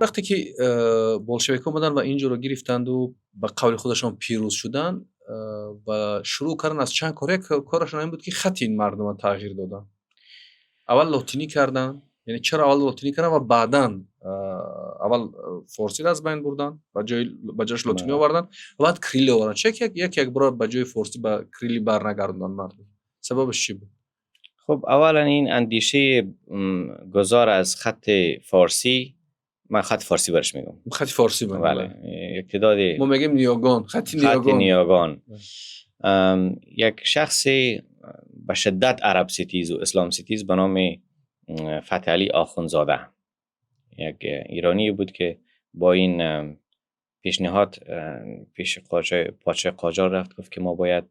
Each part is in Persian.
وقتی که بولشویک‌ها اومدن و اینجا رو گرفتند و به قول خودشان پیروز شدن و شروع کردن از چند کار. یک کارشون این بود که خط این مردم تغییر دادن. اول لاتینی کردن. یعنی چرا اول لاتینی کردن و بعداً اول فارسی را از بین بردن، به جاش لاتینی آوردن و بعد کریلی آوردن. چه یک بار به جای فارسی به کریلی برنگردوندن مردم. سببش چی بود؟ خب اولا این اندیشه گذار از خط فارسی، من خط فارسی برش میگم. خط فارسی بله. اقتداد ما میگیم نیاگان، خط نیاگان. یک شخص به شدت عرب ستیز و اسلام ستیز به نام فتح علی آخوندزاده، یک ایرانی بود که با این پیشنهاد پیش پادشاه قاجار رفت، گفت که ما باید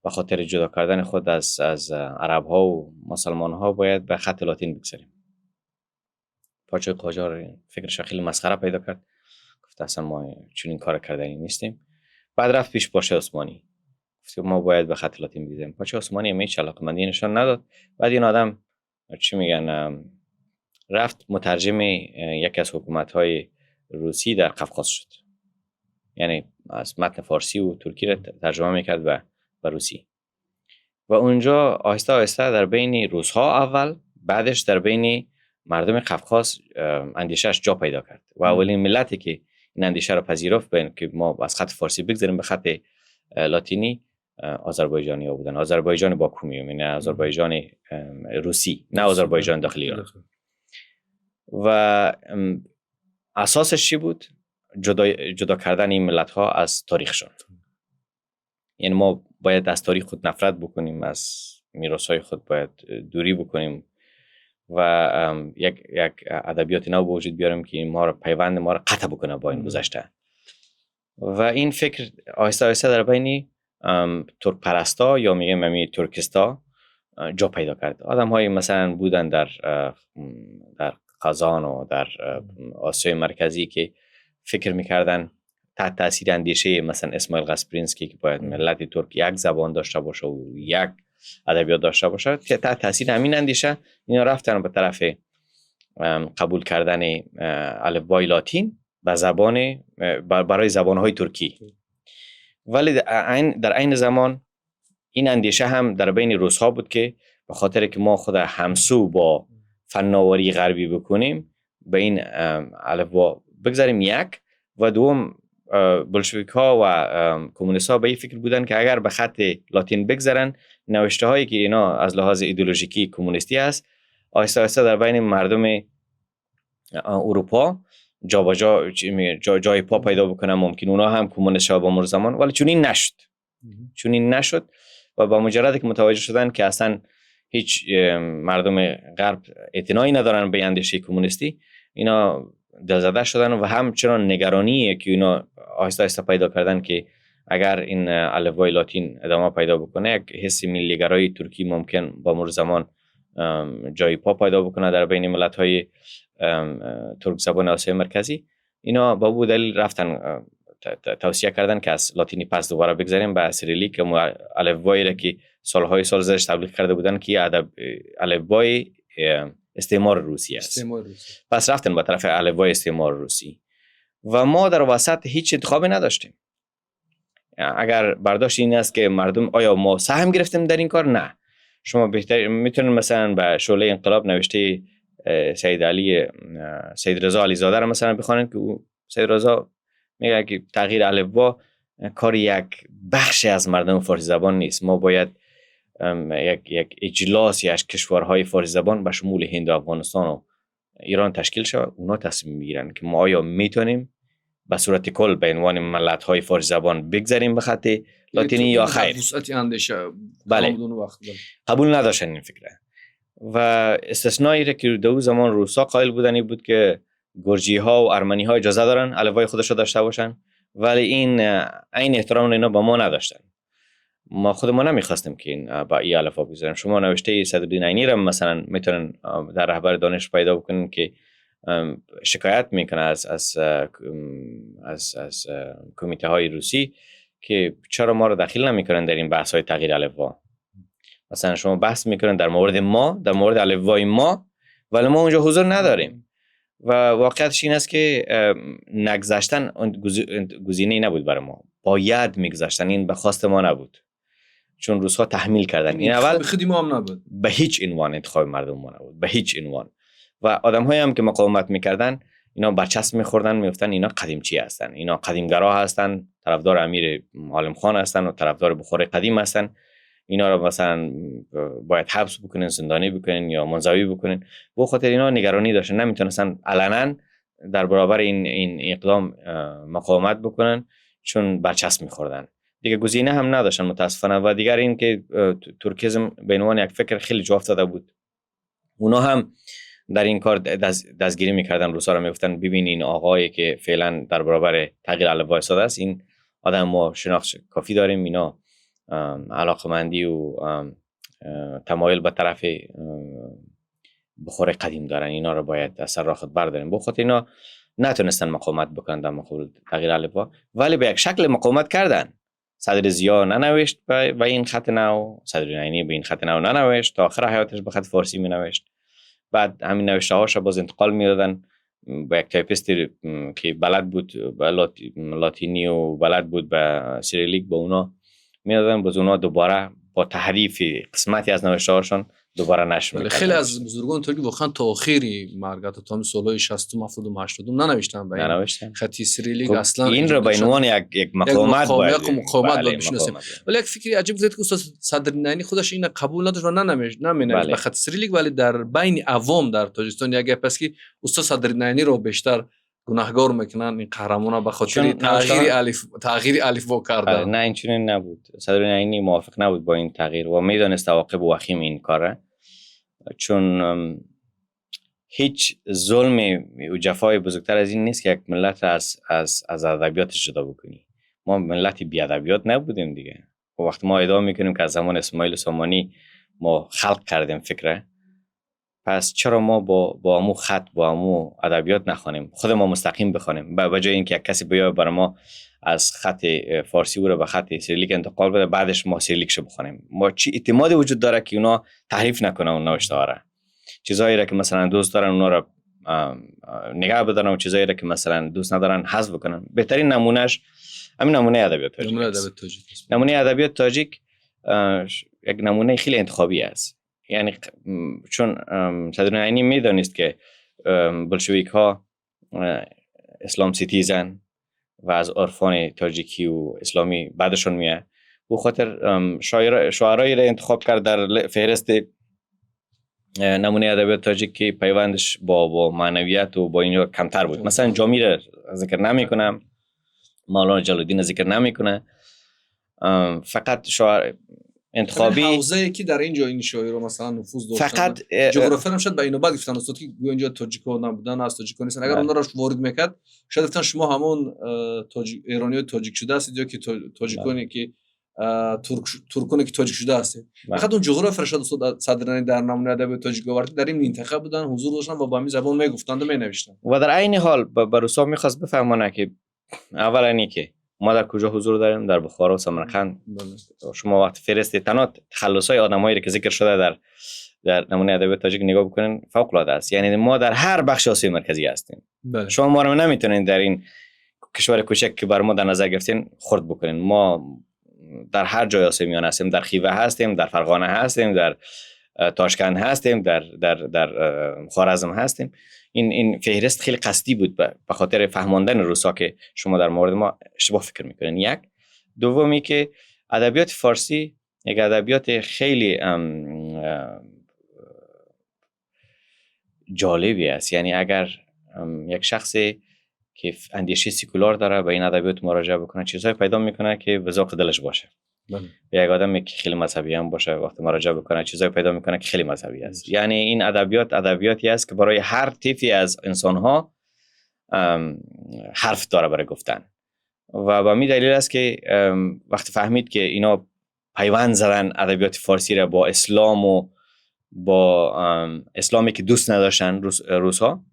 به خاطر جدا کردن خود از عرب ها و مسلمان ها باید به خط لاتین بگذاریم. پادشاه قاجار فکرش خیلی مسخره پیدا کرد، گفت اصلا ما چون این کار کردنی نیستیم. بعد رفت پیش پادشاه عثمانی، گفت ما باید به خط لاتین بگذاریم. پادشاه عثمانی هیچ علاقه‌مندی نشان نداد. بعد این آدم چی میگن رفت مترجم یکی از حکومت‌های روسی در قفقاز شد. یعنی از متن فارسی و ترکی را ترجمه میکرد به روسی و اونجا آهسته آهسته در بین روس‌ها اول، بعدش در بین مردم قفقاز اندیشه‌اش جا پیدا کرد و اولین ملتی که این اندیشه را پذیرفت بین که ما از خط فارسی بگذاریم به خط لاتینی آذربایجانی‌ها بودن. آذربایجان باکو میگم، یعنی آذربایجان روسی، نه آذربایجان داخلی ایران. و اساسش چی بود؟ جدا کردن این ملت‌ها از تاریخشان. یعنی ما باید از تاریخ خود نفرت بکنیم، از میراث‌های خود باید دوری بکنیم و یک ادبیات نو به وجود بیاریم که ما رو پیوند ما رو قطع بکنه با این گذشته. و این فکر آهسته آهسته در بین ترک پرستا یا میگیم امی ترکستا جا پیدا کرد. آدم‌های مثلا بودن در قزان و در آسیای مرکزی که فکر میکردن تحت تاثیر اندیشه مثلا اسماعیل قسپرینسکی که باید ملت ترک یک زبان داشته باشه و یک ادبیات داشته باشه، تحت تاثیر همین اندیشه اینا رفتن به طرف قبول کردن الفبای لاتین به زبان برای زبانهای ترکی. ولی در عین زمان این اندیشه هم در بین روس‌ها بود که به خاطر که ما خود همسو با فناوری غربی بکنیم به این الفبا بگذاریم یک، و دوم بلشویک ها و کمونیست ها به این فکر بودن که اگر به خط لاتین بگذارن نوشته هایی که اینا از لحاظ ایدئولوژیکی کمونیستی است آهسته آهسته در بین مردم اروپا جای پا پیدا بکنن، ممکن اونا هم کمونیست ها با مرور زمان. ولی چون این نشد و با مجرد که متوجه شدن که اصلا هیچ مردم غرب اعتنایی ندارن به اندیشه کمونیستی، اینا دلزده شدن و همچنان نگرانیه که اینا آهسته آهسته پیدا کردن که اگر این الفبای لاتین ادامه پیدا بکنه یک حس ملی‌گرایی ترکی ممکن با مرور زمان جای پا پیدا بکنه در بین ملت‌های ترک زبان آسیای مرکزی. اینا با بود دلیل رفتن توصیه کردن که از لاتینی پس دوباره بگذاریم به سیریلیک که الفبایی را که سالهای سال زدش تبلیغ کرده بودن که الفبای استعمار روسی است. پس رفتن به طرف الفبای استعمار روسی و ما در وسط هیچ انتخابی نداشتیم. اگر برداشت این است که مردم آیا ما سهم گرفتیم در این کار؟ نه. شما بهتر میتونید مثلا به شعله انقلاب نوشته سید رضا علیزاده را مثلا بخوانید که سید رضا میگه که تغییر الفبا کار یک بخش از مردم فارسی زبان نیست. ما باید یک اجلاسی از کشورهای فارسی زبان به شمول هند و افغانستان و ایران تشکیل شود. اونا تصمیم میگیرن که ما آیا میتونیم به صورت کل به عنوان ملت‌های فارسی زبان بگذاریم به خط لاتینی یا خیر. بله. قبول نداشتن این فکره و استثنایی را که در زمان روسا قائل بودن این بود که گرجی ها و ارمنی ها اجازه دارن الفبای خودش را داشته باشن، ولی این احترام اینا با ما نداشتن. ما خودمون نمیخواستیم که این با این الفبا بگذاریم. شما نوشته صدرالدین عینی را مثلا میتونن در رهبر دانش پیدا بکنن که شکایت میکنه از کمیته های روسی که چرا ما رو دخیل نمیکنن در این بحث های تغییر الفبا. مثلا شما بحث میکنن در مورد الفبای ما، ولی ما اونجا حضور نداریم. و واقعیتش این است که نگذشتن گزینه نبود برای ما، باید میگذشتن، این به خواست ما نبود، چون روس‌ها تحمیل کردن. این اول خودی ما هم نبود، به هیچ عنوان انتخاب مردم ما نبود، به هیچ عنوان. و آدم‌هایی هم که مقاومت میکردن اینا برچسب میخوردن، میگفتن اینا قدیمچی هستن، اینا قدیمگرا هستن، طرفدار امیر عالم خان هستن و طرفدار بخاری قدیم هستن، اینا رو مثلا باید حبس بکنن، زندانی بکنن یا منزوی بکنن. به خاطر اینا نگرانی داشتن، نمیتونستن علنا در برابر این اقدام مقاومت بکنن چون برچسب میخوردن. دیگه گزینه هم نداشتن متاسفانه. و دیگر این که ترکیزم به عنوان یک فکر خیلی جا افتاده بود، اونا هم در این کار دستگیری میکردن روسا رو، میگفتن ببین این آقایی که فعلا در برابر تغییر علف وایساده است، این آدم ما شناخت کافی داریم، اینا علاقمندی و تمایل به طرف بخور قدیم دارن، اینا رو باید از سر راه خود برداریم. بخاطر اینا نتونستن مقاومت بکنن در مقابل تغییر علف، ولی به یک شکل مقاومت کردن. صدر ضیا ننوشت به این خط نو، صدر نعینی به این خط نو ننوشت، تا آخر حیاتش به خط فارسی می نوشت. بعد همین نوشته هاش باز انتقال میدادن به یک تایپیستی که بلد بود به لاتینی و بلد بود به سیریلیک، به اونا میدادن، باز اونا دوباره با تحریف قسمتی از نوشته هاشون دوباره نشر میکردن. خیلی از بزرگان ترکی واقعا تا آخری مرگ، تا همین سالهای 60 و 70 و 80 ننوشتن به این خطی سیریلیک. اصلا این رو به عنوان یک مقاومت باید بشناسیم. ولی یک فکری عجیب بود که استاد صدر نعینی خودش این قبول نداشت و نمینوشت به خط سیریلیک، ولی در بین عوام در تاجیکستان یک گپ است که استاد صدر نعینی رو بیشتر گناهگار میکنن این قهرمانا به خاطر تغییر الفبا کردن. نه این چنین نبود. صدر نعینی موافق نبود با این تغییر و میدانست عواقب وخیم این کاره، چون هیچ ظلم و جفای بزرگتر از این نیست که یک ملت از ادبیاتش جدا بکنی. ما ملتی بی ادبیات نبودیم دیگه. و وقتی ما ادعا میکنیم که از زمان اسماعیل سامانی ما خلق کردیم فکره، پس چرا ما با امو خط با امو ادبیات نخوانیم، خود ما مستقیم بخوانیم، به جای اینکه یک کسی بیاد برای ما از خط فارسی رو به خط سیریلیک انتقال بده بعدش ما سیریلیکشو بخوانیم؟ ما چی اعتمادی وجود داره که اونا تحریف نکنن اون نوشته ها را؟ چیزایی را که مثلا دوست دارن اونا را نگاه بدارن و چیزایی را که مثلا دوست ندارن حذف بکنن. بهترین نمونهش همین نمونه ادبیات تاجیک. نمونه ادبیات تاجیک یک نمونه خیلی انتخابی است. یعنی چون صدر نعینی میدانست که بلشویک ها اسلام ستیزن و از عرفان تاجیکی و اسلامی بعدشون میاد، به خاطر شاعرایی را انتخاب کرد در فهرست نمونه ادبیات تاجیک که پیوندش با معنویت و با اینجا کمتر بود. مثلا جامی را ذکر نمی کنم، مولانا جلال الدین ذکر نمی کنه، فقط شاعر انتخابی حوزه‌ای که در اینجا این شاعر رو مثلا نفوذ داشتن. فقط جغرافیا هم شاید به اینو بعد گفتن استاد که اینجا تاجیک‌ها نبودن، از تاجیک‌ها نیستن. اگر اونها رو وارد میکرد شاید گفتن شما همون ایرانی تاجیک شده هستید یا که تاجیکانی که ترکانی که تاجیک شده هستید. فقط اون جغرافیا شاید استاد صدرانی در نمونه ادب تاجیک آورد در این منطقه بودن، حضور داشتن و با همین زبان میگفتند و مینوشتن. و در عین حال به روسا می‌خواست بفهمونه که اولا اینکه ما در کجا حضور داریم، در بخارا و سمرقند. شما وقت فرست تنها تخلص‌های آدمایی که ذکر شده در نمونه ادبیات تاجیک نگاه بکنین فوق‌العاده است. یعنی ما در هر بخش آسیای مرکزی هستیم. شما ما رو نمیتونین در این کشور کوچک که بر ما در نظر گرفتین خرد بکنین. ما در هر جای آسیای میانه هستیم، در خیوه هستیم، در فرغانه هستیم، در تاشکند هستیم، در خوارزم هستیم. این فهرست خیلی قصدی بود به خاطر فهماندن روسا که شما در مورد ما اشتباه فکر میکنین. یک دومی که ادبیات فارسی یک ادبیات خیلی جالبی است. یعنی اگر یک شخصی که اندیشه سکولار داره به این ادبیات مراجعه بکنه چیزهای پیدا میکنه که به ذوق دلش باشه. یک آدمی که خیلی مذهبی هم باشه وقتی مراجعه بکنه چیزایی پیدا میکنه که خیلی مذهبی است. یعنی این ادبیاتی است که برای هر طیفی از انسان‌ها حرف داره برای گفتن و به همین دلیل است که وقتی فهمید که اینا پیوند زدن ادبیات فارسی را با اسلام و با اسلامی که دوست نداشتن روس‌ها،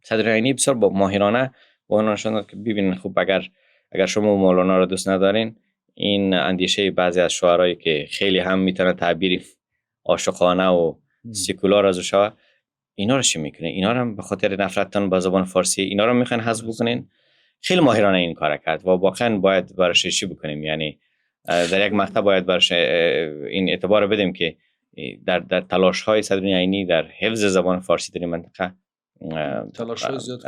صدر نعینی بسیار با ماهرانه با اونها نشون داد که ببینید خوب اگر شما مولانا را دوست ندارین، این اندیشه بعضی از شاعرایی که خیلی هم میتونه تعبیر عاشقانه و سکولار ازش شود، اینا رو چی میکنه؟ اینا رو هم به خاطر نفرتتان با زبان فارسی اینا رو میخواین حذف بکنین. خیلی ماهرانه این کار کرد و واقعا باید براش چی بکنیم. یعنی در یک مقطع باید براش این اعتبار بدیم که در تلاش های صدرالدین عینی در حفظ زبان فارسی در این منطقه تلاش‌های زیاد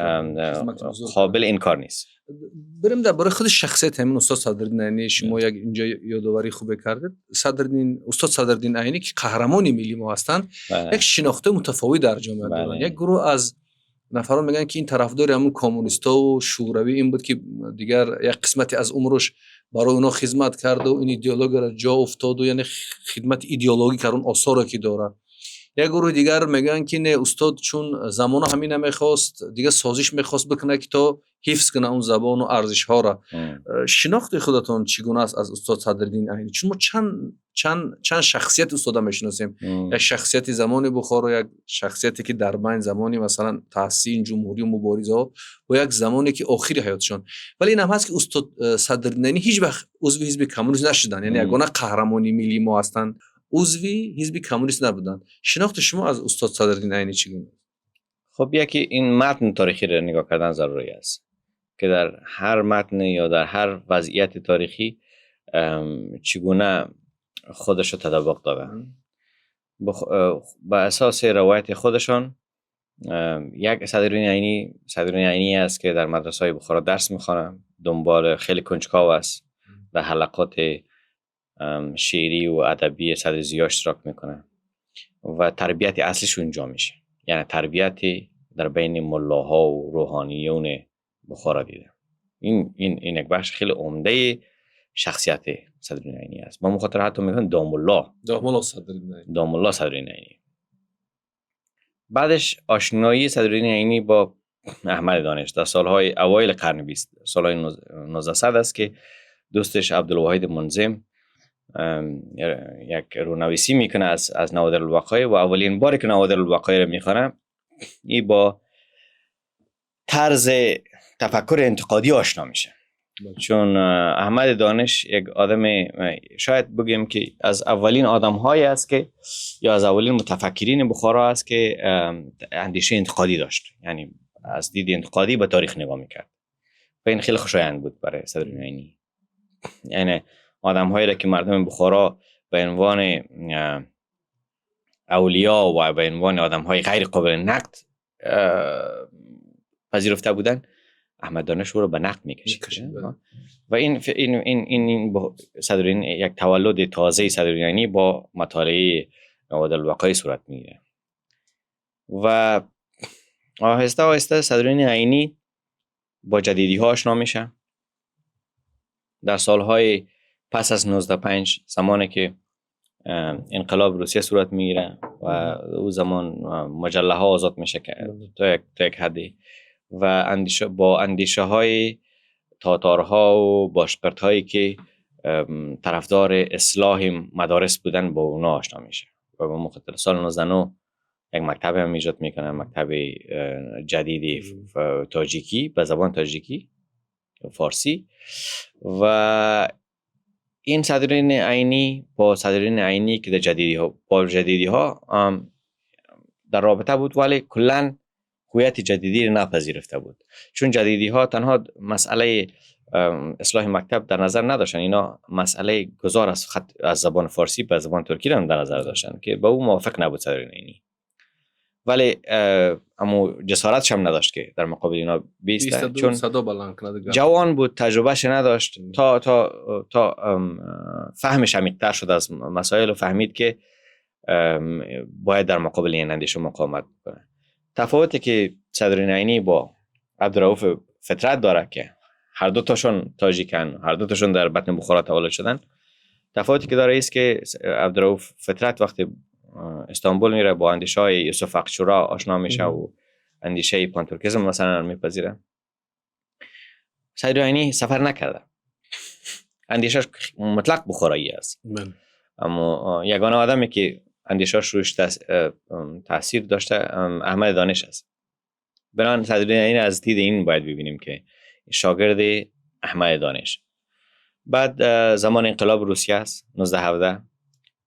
قابل انکار نیست. بریم درباره خود شخصیت همین استاد صدرالدین عینی. شما یک اینجا یادآوری خوب کردید. استاد صدرالدین عینی که قهرمان ملی ما هستند، یک شناخته متفاوت در جامعه دارند. یک گروه از نفران میگن که این طرفدار همون کمونیستا و شوروی این بود که دیگر یک قسمتی از عمرش برای اونا خدمت کرده و این ایدئولوژی را جا افتاد و یعنی خدمت ایدئولوژیک اون آثاری که داره. یک گروه دیگر میگن که نه، استاد چون زمان همین نمیخواست دیگه سازش میخواست بکنه که تا حفظ کنه اون زبان و ارزش ها را. شناخت خودتون چگونه است از استاد صدرالدین عینی؟ چون ما چند شخصیت استاد میشناسیم. یک شخصیت زمان بخارا، یک شخصیتی که در بین زمانی مثلا تحسین جمهوری و مبارزات و یک زمانی که آخر حیاتشون. ولی این هم هست که استاد صدرالدین عینی هیچ وقت عضو حزب کمونیست نشدن، یعنی یگانه قهرمانی ملی ما هستند، عضوی حزب کمونیست نبودن. شناخت شما از استاد صدرالدین عینی چگونه؟ خب یکی این متن تاریخی رو نگاه کردن ضروری است که در هر متن یا در هر وضعیت تاریخی چگونه خودش رو تطابق داده. با اساس روایت خودشان یک صدرالدین عینی است که در مدرسه‌های بخارا درس می‌خوانه، دنبال خیلی کنجکاو است، در حلقات شعری و ادبی صدر ضیا اشتراک میکنه و تربیت اصلیش اونجا میشه. یعنی تربیتی در بین ملاها و روحانیون بخارا دیده. این یک بخش خیلی عمده شخصیت صدرالدین عینی است. ما مخاطر حتی میگن دام الله صدرالدین عینی. بعدش آشنایی صدرالدین عینی با احمد دانش در سالهای اوایل قرن 20، سالهای 1900 است که دوستش عبدالواحد منظم یک رونویسی میکنه از نوادر الوقایع و اولین باری که نوادر الوقایع رو میخونه این با طرز تفکر انتقادی آشنا میشه. چون احمد دانش یک آدم شاید بگیم که از اولین آدم هایی است که یا از اولین متفکرین بخارا است که اندیشه انتقادی داشت، یعنی از دید انتقادی به تاریخ نگاه میکرد و این خیلی خوشایند بود برای صدرالدین عینی. یعنی آدم هایی را که مردم بخارا به عنوان اولیا و به عنوان آدم های غیر قابل نقد پذیرفته بودن، احمد دانش رو به نقد میکشید و این صدرالدین یک تولد تازه صدرالدین عینی با مطالعه نوادر الوقایع صورت میگیره و آهسته آهسته صدرالدین عینی با جدیدی ها آشنا میشه. در سالهای پس از 1905 زمانی که انقلاب روسیه صورت میگیره و او زمان مجله ها آزاد میشه تا یک حدی و با اندیشه های تاتارها و باشقرت هایی که طرفدار اصلاح مدارس بودن با اونا آشنا میشه و به مخاطر سال 1909 یک مکتب هم ایجاد میکنه، مکتب جدیدی تاجیکی به زبان تاجیکی فارسی. و این صدرالدین عینی با صدرالدین عینی که با جدیدی ها در رابطه بود، ولی کلا هویت جدیدی را نپذیرفته بود، چون جدیدی ها تنها مسئله اصلاح مکتب در نظر نداشتن، اینا مسئله گذار از زبان فارسی به زبان ترکی را در نظر داشتن که با او موافق نبود صدرالدین عینی، ولی اما جسارتش هم نداشت که در مقابل اینا بیسته، چون جوان بود، تجربهش نداشت تا فهمش عمیق‌تر شد از مسائل و فهمید که باید در مقابل این اندیشه مقاومت کنه. تفاوتی که صدرالدین عینی با عبدالرؤوف فطرت داره که هر دو تاشون تاجیکن، هر دو تاشون در بطن بخارا تولد شدن، تفاوتی که داره است که عبدالرؤوف فطرت وقتی استانبول میره با اندیشه های یوسف اقچورا آشنا میشه و اندیشه پانتورکیسم مثلا میپذیره. صدرالدین عینی سفر نکرده، اندیشهش مطلق بخارایی است، اما یگانه آدمی که اندیشهش روش تاثیر داشته احمد دانش است. بنابراین صدرالدین عینی از دید این باید ببینیم که شاگرد احمد دانش. بعد زمان انقلاب روسیه است 1917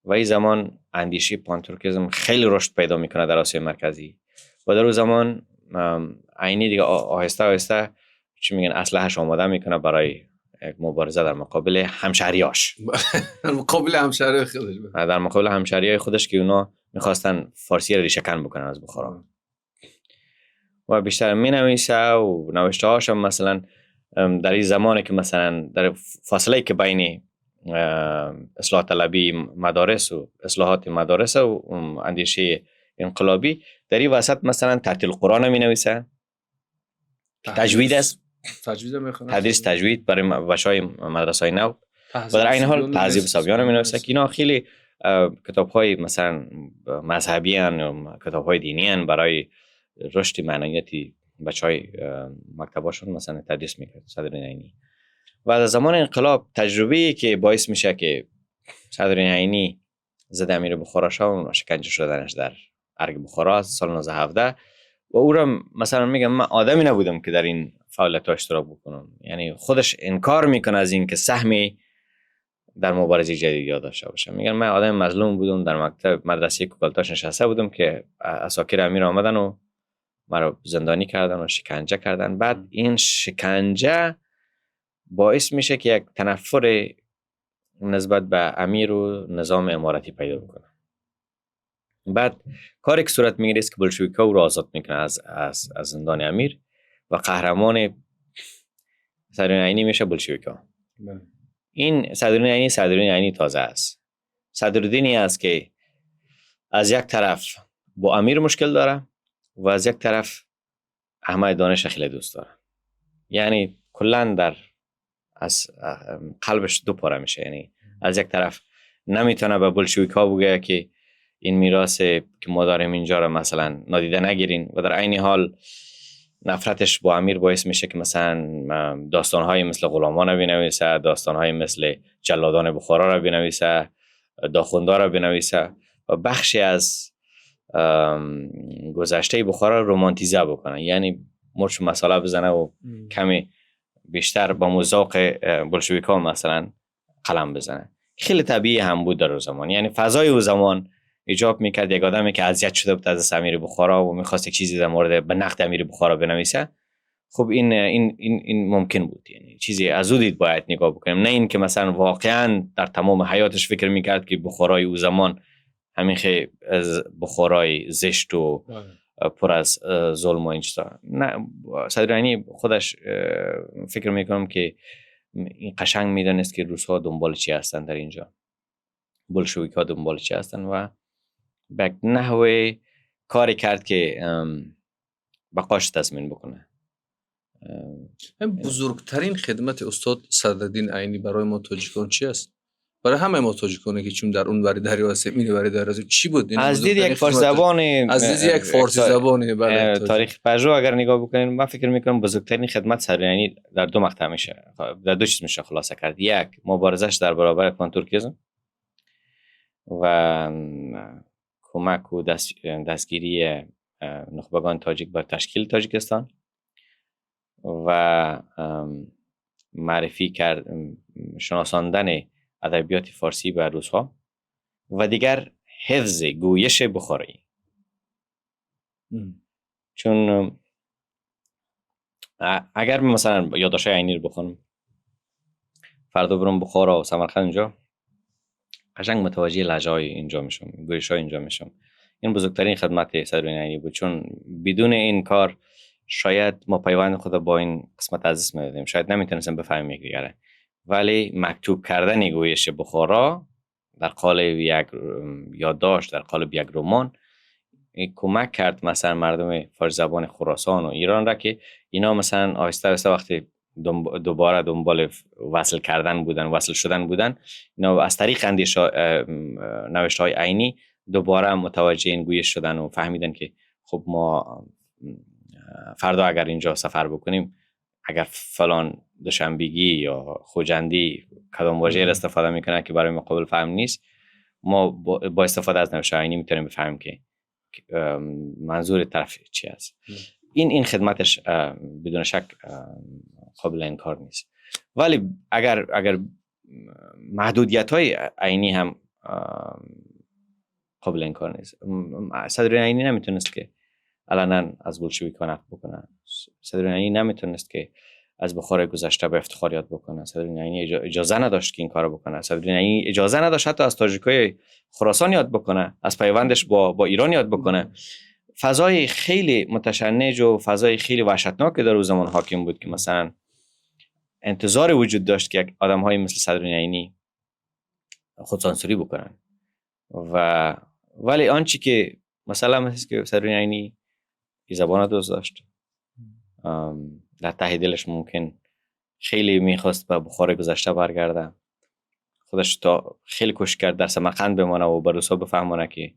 و این زمان اندیشه پانتورکیسم خیلی رشد پیدا میکنه در آسیای مرکزی و در اون زمان عینی دیگه آهسته آهسته چی میگن اسلحه‌اش آماده میکنه برای یک مبارزه در مقابل همشهریاش. مقابل همشهری خودش، در مقابل همشهریای خودش که اونا میخواستن فارسی رو ریشه‌کن بکنن از بخارا. و بیشتر می نویسه و نوشته هاشم مثلا در این زمانی که مثلا در فاصله که بین اصلاح طلبی مدارس و اصلاحات مدارس و اندیشه انقلابی در این وسط مثلا ترتیل قرآن می نویسه، تجوید است، تدریس تجوید برای بچهای مدرسه نو، و در این حال تهذیب سبیان می نویسه که اینا خیلی کتاب های مثلا مذهبی و کتاب های دینی هن برای رشد معنویتی بچهای مکتباشون مثلا تدریس میکرد صدرالدین عینی. و در زمان انقلاب تجربه‌ای که باعث میشه که صدرالدین عینی ضد امیر بخارا شد و شکنجه شدنش در ارگ بخارا سال 1917 و او را مثلا میگم من آدمی نبودم که در این فعالیت اشتراک بکنم، یعنی خودش انکار میکنه از این که سهمی در مبارزه جدید داشته باشه. میگن من آدم مظلوم بودم، در مکتب مدرسه کوکلتاش نشسته بودم که عساکر امیر آمدن و مرا زندانی کردن و شکنجه کردن. بعد این شکنجه باعث میشه که یک تنفر نسبت به امیر و نظام امارتی پیدا بکنه. بعد کاری که صورت میگیره است که بلشویک‌ها او را آزاد میکنه از زندان امیر و قهرمان صدرالدین عینی میشه بلشویک‌ها. این صدرالدین عینی تازه است. صدرالدینی است که از یک طرف با امیر مشکل داره و از یک طرف احمد دانش خیلی دوست داره. یعنی کلا در از قلبش دو پاره میشه. یعنی از یک طرف نمیتونه به بلشویک‌ها بگه که این میراث که ما داریم اینجا رو مثلا نادیده نگیرین، و در عین حال نفرتش با امیر باعث میشه که مثلا داستان‌های مثل غلامان رو بنویسه، داستان‌های مثل جلادان بخارا رو بنویسه، داخوندار رو بنویسه و بخشی از گذشته بخارا رو رومانتیزه بکنه، یعنی مرچ مسئله بزنه و کمی بیشتر با مذاق بلشویک‌ها مثلا قلم بزنه. خیلی طبیعی هم بود در اون زمان، یعنی فضای اون زمان ایجاب میکرد یک آدمی که اذیت شده بود از امیر بخارا و میخواست یک چیزی در مورد به نقد امیر بخارا بنویسه. خب این ممکن بود، یعنی چیزی از او دید باید نگاه بکنیم، نه این که مثلا واقعا در تمام حیاتش فکر میکرد که بخارای او زمان همین خیلی بخارای زشت و پر از ظلم و این چیزا. نه، صدرالدین خودش فکر میکنم که این قشنگ میدونست که روس‌ها دنبال چی هستن در اینجا، بلشویک‌ها دنبال چی هستن و به نحوه کاری کرد که بقاش تضمین بکنه. بزرگترین خدمت استاد صدرالدین عینی برای ما تاجیکان چی است؟ برای همه ما تاجیکانه که چون در اون وری دریا سمینی وری دریا چی بود؟ از دید یک فارسی زبان، تاریخ پژو اگر نگاه بکنین من فکر میکنم بزرگترین خدمت صدرالدین در دو مقطع میشه، در دو چیز میشه خلاصه کرد. یک، مبارزش در برابر پانتورکیسم و کمک و دستگیری نخبگان تاجیک بر تشکیل تاجیکستان و معرفی کرد شناساندن ادبیات فارسی به روس‌ها و دیگر حفظ گویش بخارایی. چون اگر مثلا یادداشت‌های عینی رو بخونم فردا برم بخارا و سمرقند اینجا قشنگ متوجه لهجه‌های اینجا میشم، گویش‌های اینجا میشم. این بزرگترین خدمت صدرالدین عینی بود، چون بدون این کار شاید ما پیوند خود با این قسمت از اسم ندادیم، شاید نمیتونستم بفهمیم یکدیگر. ولی مکتوب کردن گویش بخارا در قالب یک یادداشت، در قالب یک رمان، کمک کرد مثلا مردم فارسی زبان خراسان و ایران را که اینا مثلا آهسته آهسته وقتی دوباره دنبال وصل شدن بودن، اینا از طریق نوشته‌های عینی دوباره متوجه این گویش شدن و فهمیدن که خب ما فردا اگر اینجا سفر بکنیم، اگر فلان دوشنبگی یا خوجندی کدام واژه استفاده میکنه که برای مقابل فهم نیست، ما با استفاده از نوشته عینی میتونیم بفهمیم که منظور طرف چی است. این خدمتش بدون شک قابل انکار نیست. ولی اگر محدودیت‌های عینی هم قابل انکار نیست. صدرالدین عینی نمیتونست که علنا از بولشویک‌ها نقد بکنه. صدرالدین عینی نمیتونست که از بخار گذشته به افتخار یاد بکنه. صدرالدین عینی اجازه نداشت که این کارو بکنه. صدرالدین عینی اجازه نداشت حتی از تاجیکای خراسان یاد بکنه، از پیوندش با ایران یاد بکنه. فضای خیلی متشنج و فضای خیلی وحشتناک در اون زمان حاکم بود که مثلا انتظار وجود داشت که آدم‌های مثل صدرالدین عینی خودسانسوری بکنن. ولی آنچه که مثلا مثل که صدرالدین عینی زبان دوست داشت، در ته دلش ممکن خیلی میخواست به بخار گذشته برگرده، خودش تا خیلی کوشش کرد در سمرقند بمانه و به روسا بفهمونه که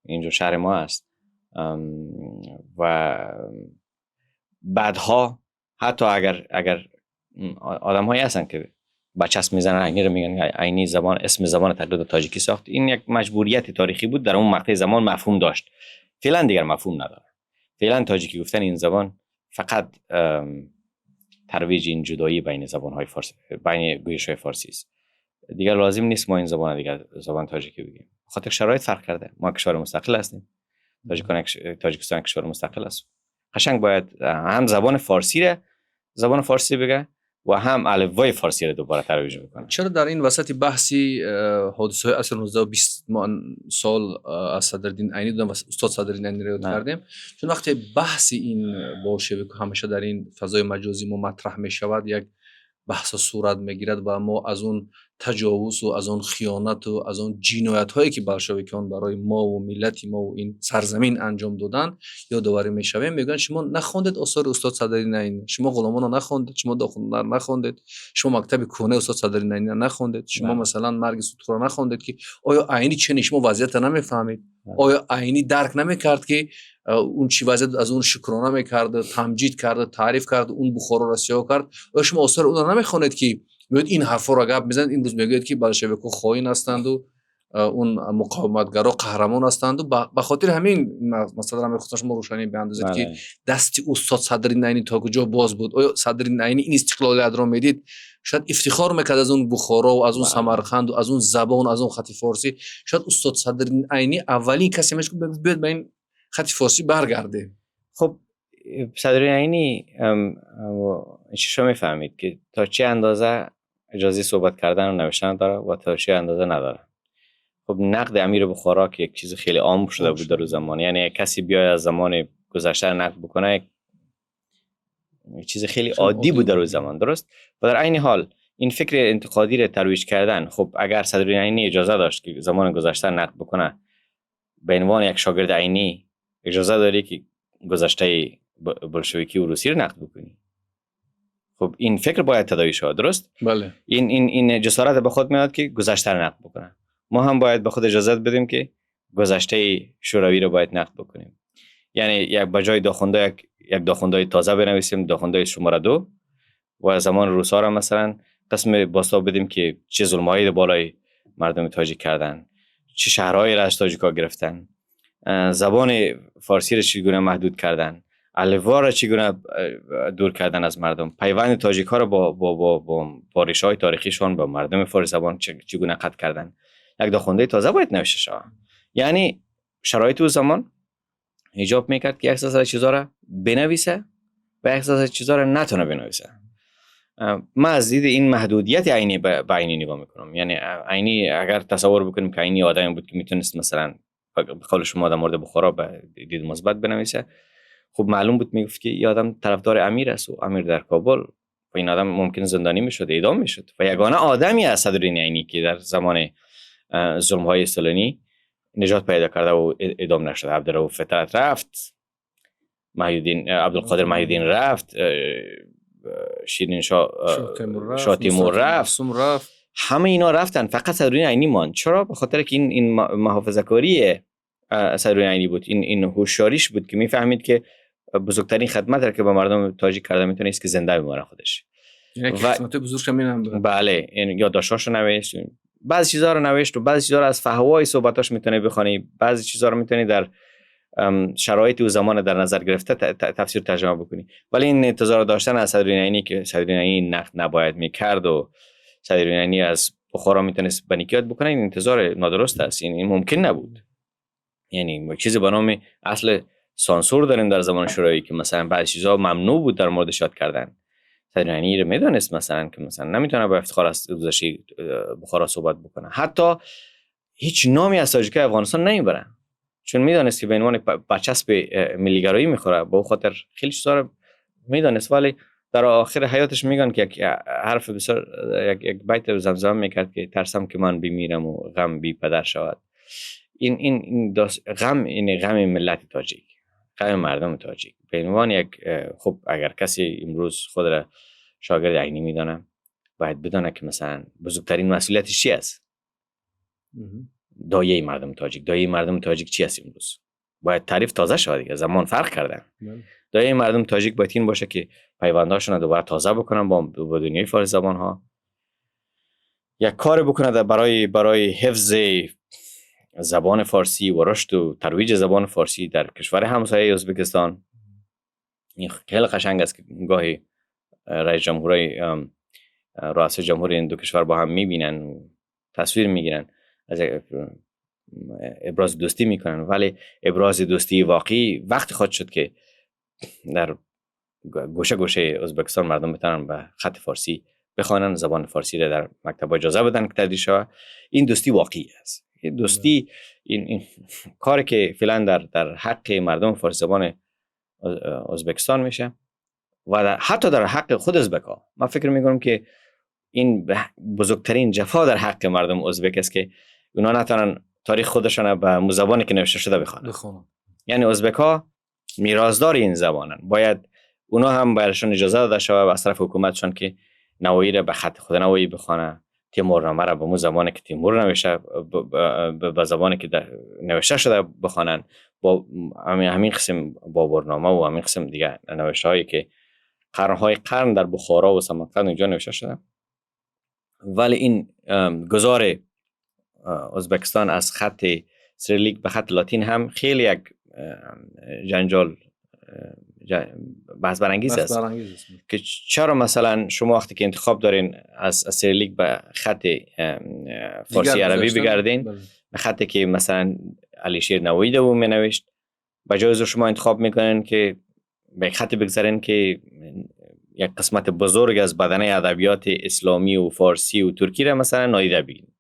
اینجا شهر ما است. و بعدها حتی اگر آدم هایی هستن که بچسب میزنن عینی رو میگن عینی زبان اسم زبان تقلید تاجیکی ساخت، این یک مجبوریت تاریخی بود، در اون مقطع زمان مفهوم داشت. فعلا دیگر مفهوم نداره. فعلا تاجیکی گفتن این زبان فقط ترویج این جدایی بین زبان‌های فارسی، بین گویش‌های فارسی است. دیگر لازم نیست ما این زبان دیگر زبان تاجیکی بگیم. خاطر شرایط فرق کرده. ما کشور مستقل هستیم. تاجیکستان کشور مستقل است. قشنگ باید هم زبان فارسی بگه و هم الفبای فارسی رو دوباره ترویج بکنه. چرا در این وسط بحثی حادثه‌های عصر 19 و 20 سال از صدرالدین عینی دادم و استاد صدرالدین عینی رو کردیم، چون وقتی بحثی این بولشویک همیشه در این فضای مجازی ما مطرح می شود، یک بحث صورت میگیرد و ما از اون تجاوز و از اون خیانت و از اون جنایت هایی که بلشویکان برای ما و ملت ما و این سرزمین انجام دادن یادآوری میشویم. میگن شما نخوندید آثار استاد صدرالدین عینی، شما غلامان رو نخوندید، شما داخل‌هنر نخوندید، شما مکتب کهنه استاد صدرالدین عینی نخوندید، شما مثلا مرگ ستور نخوندید که آیا عینی چه شما وضعیت نمیفهمید؟ آیا عینی درک نمیکرد که اون چی وضعیت از اون شکرانه میکرد، تمجید کرد، تعریف کرد، اون بخارا را سیاه کرد؟ آیا شما آثار اون رو نمیخونید که میگید این حرفا را گپ میزنید؟ این روز میگید که بلشویک‌ها خائن هستند و اون مقاومتگرا قهرمان هستند و به خاطر همین مثلا همین خودش ما روشنی بیاندازید که دست استاد صدرالدین عینی تا کجا باز بود. آیا صدرالدین عینی این استقلالیت را میدید؟ شاید افتخار میکرد از اون بخارا و از اون سمرقند و از اون زبان و از اون خط فارسی. شاید استاد صدرالدین عینی اولین کسی میشه که بیاد به این خط فارسی برگرده. خب صدرالدین عینی چشم میفهمید که تا چه اندازه اجازه صحبت کردن و نوشتن داره و تا چه اندازه نداره. خب نقد امیر بخارا که یک چیز خیلی عام شده بود در زمان، یعنی کسی بیاد از زمان گذشته نقد بکنه یک چیز خیلی عادی بود در زمان، درست؟ و در عین حال این فکر انتقادی رو ترویج کردن، خب اگر صدرالدین عینی اجازه داشت که زمان گذشته نقد بکنه، به عنوان یک شاگرد عینی اجازه داری که گذشته بولشویکی و روسی رو نقد بکنی؟ خب این فکر باید تداعی شود، درست؟ بله. این جسارت به خود میاد که گذشته رو نقد بکنه. ما هم باید به خود اجازه بدیم که گذشته شوروی رو باید نقد بکنیم. یعنی یک بجای داخونده یک داخونده تازه بنویسیم، داخونده شماره 2، و زمان روسا رو مثلا قسم باستا بدیم که چه ظلمایی بالای مردم تاجیک کردن، چه شهرهایی را از تاجیکا گرفتن، زبان فارسی را چگونه محدود کردن، الفبا را چگونه دور کردن از مردم، پیوند تاجیک ها را با ریشه تاریخیشون با مردم فارسی زبان چگونه قطع کردن. یک داخونده تازه باید نوشته شود. یعنی شرایط اون زمان ایجاب میکرد که یک سری چیزا را بنویسه و یک سری چیزا را نتونه بنویسه. ما از دید این محدودیت عینی به عینی نگاه میکنم. یعنی عینی اگر تصور بکنیم که عینی آدمی بود که میتونست مثلا به قول شما در مورد بخارا به دید مثبت بنویسه، خب معلوم بود میگفت که این آدم طرفدار امیر است و امیر در کابل و این آدم ممکن زندانی میشد، اعدام میشد. و یگانه آدمی از صدرالدین عینی که در زمان ظلم‌های استالینی نجات پیدا کرده و اعدام نشد. عبدالرؤوف فطرت رفت، عبدالقادر محی‌الدین رفت، شیرین شاه تیمور رفت، همه اینا رفتن، فقط صدرالدین عینی ماند. چرا؟ به خاطر که این محافظه‌کاری صدرالدین عینی بود، این هوشیاریش بود که میفهمید که بزرگترین خدمت را که به مردم تاجیک کرده میتونه است که زنده بمونه خودش. یعنی خدمت بزرگش هم بود. بله، این یادداشتاشو نوشت، بعضی چیزا رو نوشت و بعضی چیزا رو از فحوای صحبتاش میتونی بخونی، بعضی چیزا رو میتونی در شرایط و زمان در نظر گرفته تفسیر ترجمه بکنی. ولی این انتظار داشتن از صدرالدین عینی که صدرالدین عینی نقد نباید میکرد و صدرالدین عینی از بخارا میتونست بنیکیات بکنه، این انتظار نادرست است. این ممکن نبود. یعنی چیزی به نام اصل سانسور داریم در زبان شوروی که مثلا بعضی چیزا ممنوع بود در موردش یاد کردن. صدر ایرانی رو میدونست مثلا که مثلا نمیتونه با افتخار از گذشته بخارا صحبت بکنه. حتی هیچ نامی از تاجیک افغانستان نمیبرن چون میدونست که به عنوان برچسب ملیگرایی میخوره. با خاطر خیلی چیزا رو میدونست، ولی در آخر حیاتش میگن که یک حرف بسیار یک بیت زمزمه میکرد که ترسم که من بمیرم و غم بی پدر شود. این غم، این غم ملت تاجیک، غم مردم تاجیک. به عنوان یک خب اگر کسی امروز خود را شاگرد عینی میدانه باید بدانه که مثلا بزرگترین مسئولیتش چی است. دایه مردم تاجیک، دایه مردم تاجیک چی است امروز؟ باید تعریف تازه شود دیگه، زمان فرق کردن. دایه مردم تاجیک باید این باشه که پیونداشون دوباره تازه بکنن با دنیای فارسی زبان ها، یک کار بکنه برای حفظ زبان فارسی و رشد و ترویج زبان فارسی در کشور همسایه ازبکستان. این خیلی قشنگ است که گاهی رئیس جمهوری رئیس جمهور این دو کشور با هم میبینن و تصویر میگیرن، از ابراز دوستی میکنن، ولی ابراز دوستی واقعی وقتی خواهد شد که در گوشه گوشه ازبکستان مردم بتونن به خط فارسی بخوانن، زبان فارسی را در مکتب اجازه بدن که تدریس شود. این دوستی واقعی است. این دوستی، این کاری که فعلا در حق مردم فارسی زبان ازبکستان میشه و حتی در حق خود ازبک‌ها. من فکر میکنم که این بزرگترین جفا در حق مردم ازبک است که اونا نتونن تاریخ خودشون به زبانی که نوشته شده بخوانن. یعنی ازبک‌ها میراثدار این زبانن، باید اونا هم برایشون اجازه داده شود از طرف حکومتشون که نوایی را به خط خود نوایی بخوانه، تیمورنامه را به زبانی که تیمور نوشته، به زبانی که نوشته شده بخوانن، با همین قسم بابرنامه و همین قسم دیگه نوشته هایی که قرنهای قرن در بخارا و سمرقند اینجا نوشته شده. ولی این گذار ازبکستان از خط سریلیک به خط لاتین هم خیلی یک جنجال بحث برانگیز است که چرا مثلا شما وقتی که انتخاب دارین از سریلیک به خط فارسی عربی بگردین، به خطی که مثلا علی شیر نوایی دوم می نوشت، بجای از شما انتخاب میکنین که به خط بگذارین که یک قسمت بزرگ از بدنه ادبیات اسلامی و فارسی و ترکی را مثلا نادیده بگیرین.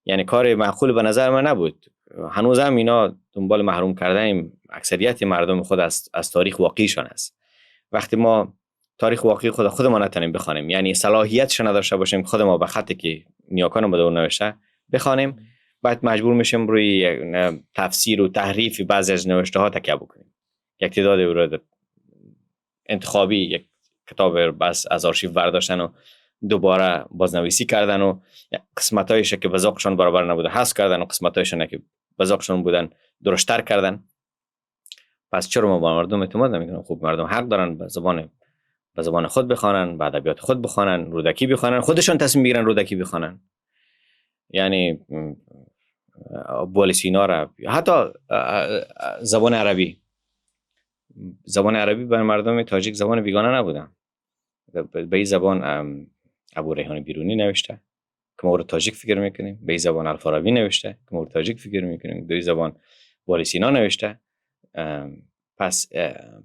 یعنی کار معقول به نظر من نبود. هنوز هم اینا دنبال محروم کردن اکثریت مردم خود از تاریخ واقعیشان است. وقتی ما تاریخ واقعی خودمون نتونیم بخوانیم، یعنی صلاحیتش نداشته باشیم خود ما به خطی که نیاکان بده نوشته بخوانیم، بعد مجبور میشیم روی تفسیر و تحریف بعضی از نوشته ها تکیه بکنیم. یک تعداد ورود انتخابی یک کتاب بس از آرشیو برداشتن و دوباره بازنویسی کردن و قسمتایش که به ذوقشون برابر نبوده حذف کردن و قسمتایش که به ذوقشون بودن درشتر کردن. پس چرا ما با مردم اعتماد نمیکنیم؟ خوب مردم حق دارن به زبان خود بخوانن، به ادبیات خود بخوانن، رودکی بخوانن، خودشون تصمیم بگیرن رودکی بخوانن. یعنی بولی سینا را، حتی زبان عربی برای مردم تاجیک زبان بیگانه نبودن. به این زبان ابو ریحان بیرونی نوشته که ما رو تاجیک فکر میکنیم، به این زبان الفارابی نوشته که ما رو تاجیک فکر میکنیم، به این زبان بولی سینا نوشته. پس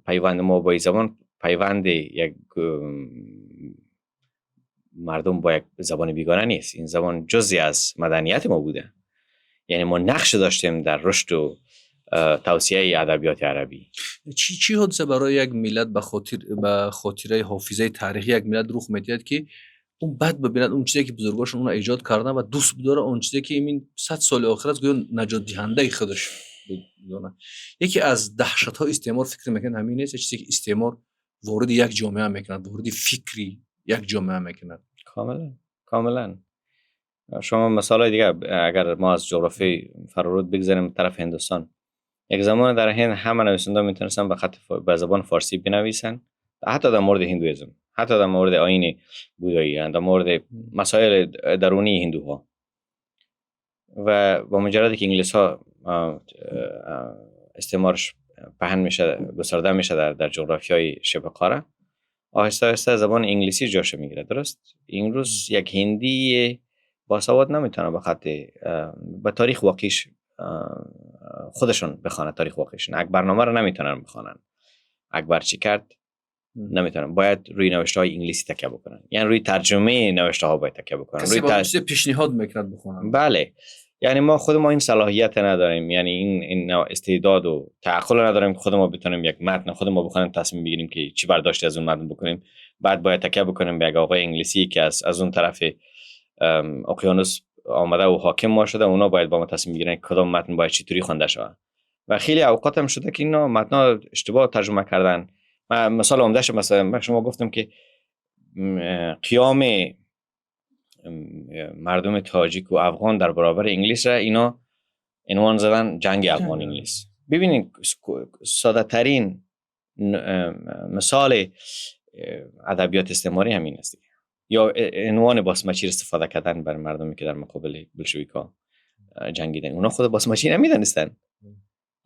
پیوند ما با این زبان پیوند یک مردم با یک زبان بیگانه نیست. این زبان جزئی از مدنیت ما بوده. یعنی ما نقش داشتیم در رشد و توسعه ادبیات عربی. چی حادثه برای یک ملت به خاطره حافظه تاریخی یک ملت رخ میدهد که اون بعد ببیند اون چیزی که بزرگاشون اون ایجاد کردن و دوست بداره اون چیزی که این 100 سال آخر است گویا نجات دهنده خودش بود. یکی از دهشت های استعمار فکر میکنم همین نیست، چیزی که استعمار وارد یک جامعه میکند، وارد فکری یک جامعه میکند. کاملا. شما مثال دیگه اگر ما از جغرافی فرورود بگذاریم طرف هندوستان، یک زمان در هند همه نویسنده میتونستن به زبان فارسی بنویسن، حتی در مورد هندویزم، حتی در مورد آیین بودایی، در مورد مسائل درونی هندوها. و با مجرد که انگلیس ها استعمارش پهن میشه، گسترده میشه در جغرافیای شبه قاره، آهسته آهسته زبان انگلیسی جاش میگیره. درست این روز یک هندی باسواد نمیتونه به تاریخ واقعیش خودشون بخوانن تاریخ واقعیشون. یک برنامه رو نمیتونن بخوانن. اکبر چی کرد نمیتونن، باید روی نوشته های انگلیسی تکیه بکنن، یعنی روی ترجمه نوشته ها باید تکیه بکنن. کسی با پیشنهاد میکرد بخونن. بله، یعنی خود ما این صلاحیت نداریم، یعنی این استعداد و تعقل نداریم که خود ما بتونیم یک متن خود ما بخونیم، تصمیم بگیریم که چی برداشتی از اون متن بکنیم، بعد باید تکیه بکنیم به یک آقای انگلیسی که از اون طرف اقیانوس آمده و حاکم ما شده، اونا باید با ما تصمیم بگیرن کدام متن باید چطوری خوانده شود. و خیلی اوقات هم شده که اینا متن‌ها اشتباه ترجمه کردن. مثلا عمده‌اش مثلا شما گفتم که قیام مردم تاجیک و افغان در برابر انگلیس را اینا عنوان زدن جنگ افغان انگلیس. ببینید ساده ترین مثال ادبیات استعماری همین است، یا عنوان باسمچی استفاده کردن بر مردمی که در مقابل بلشویکا جنگیدن. اونا خود باسمچی نمیدونستن.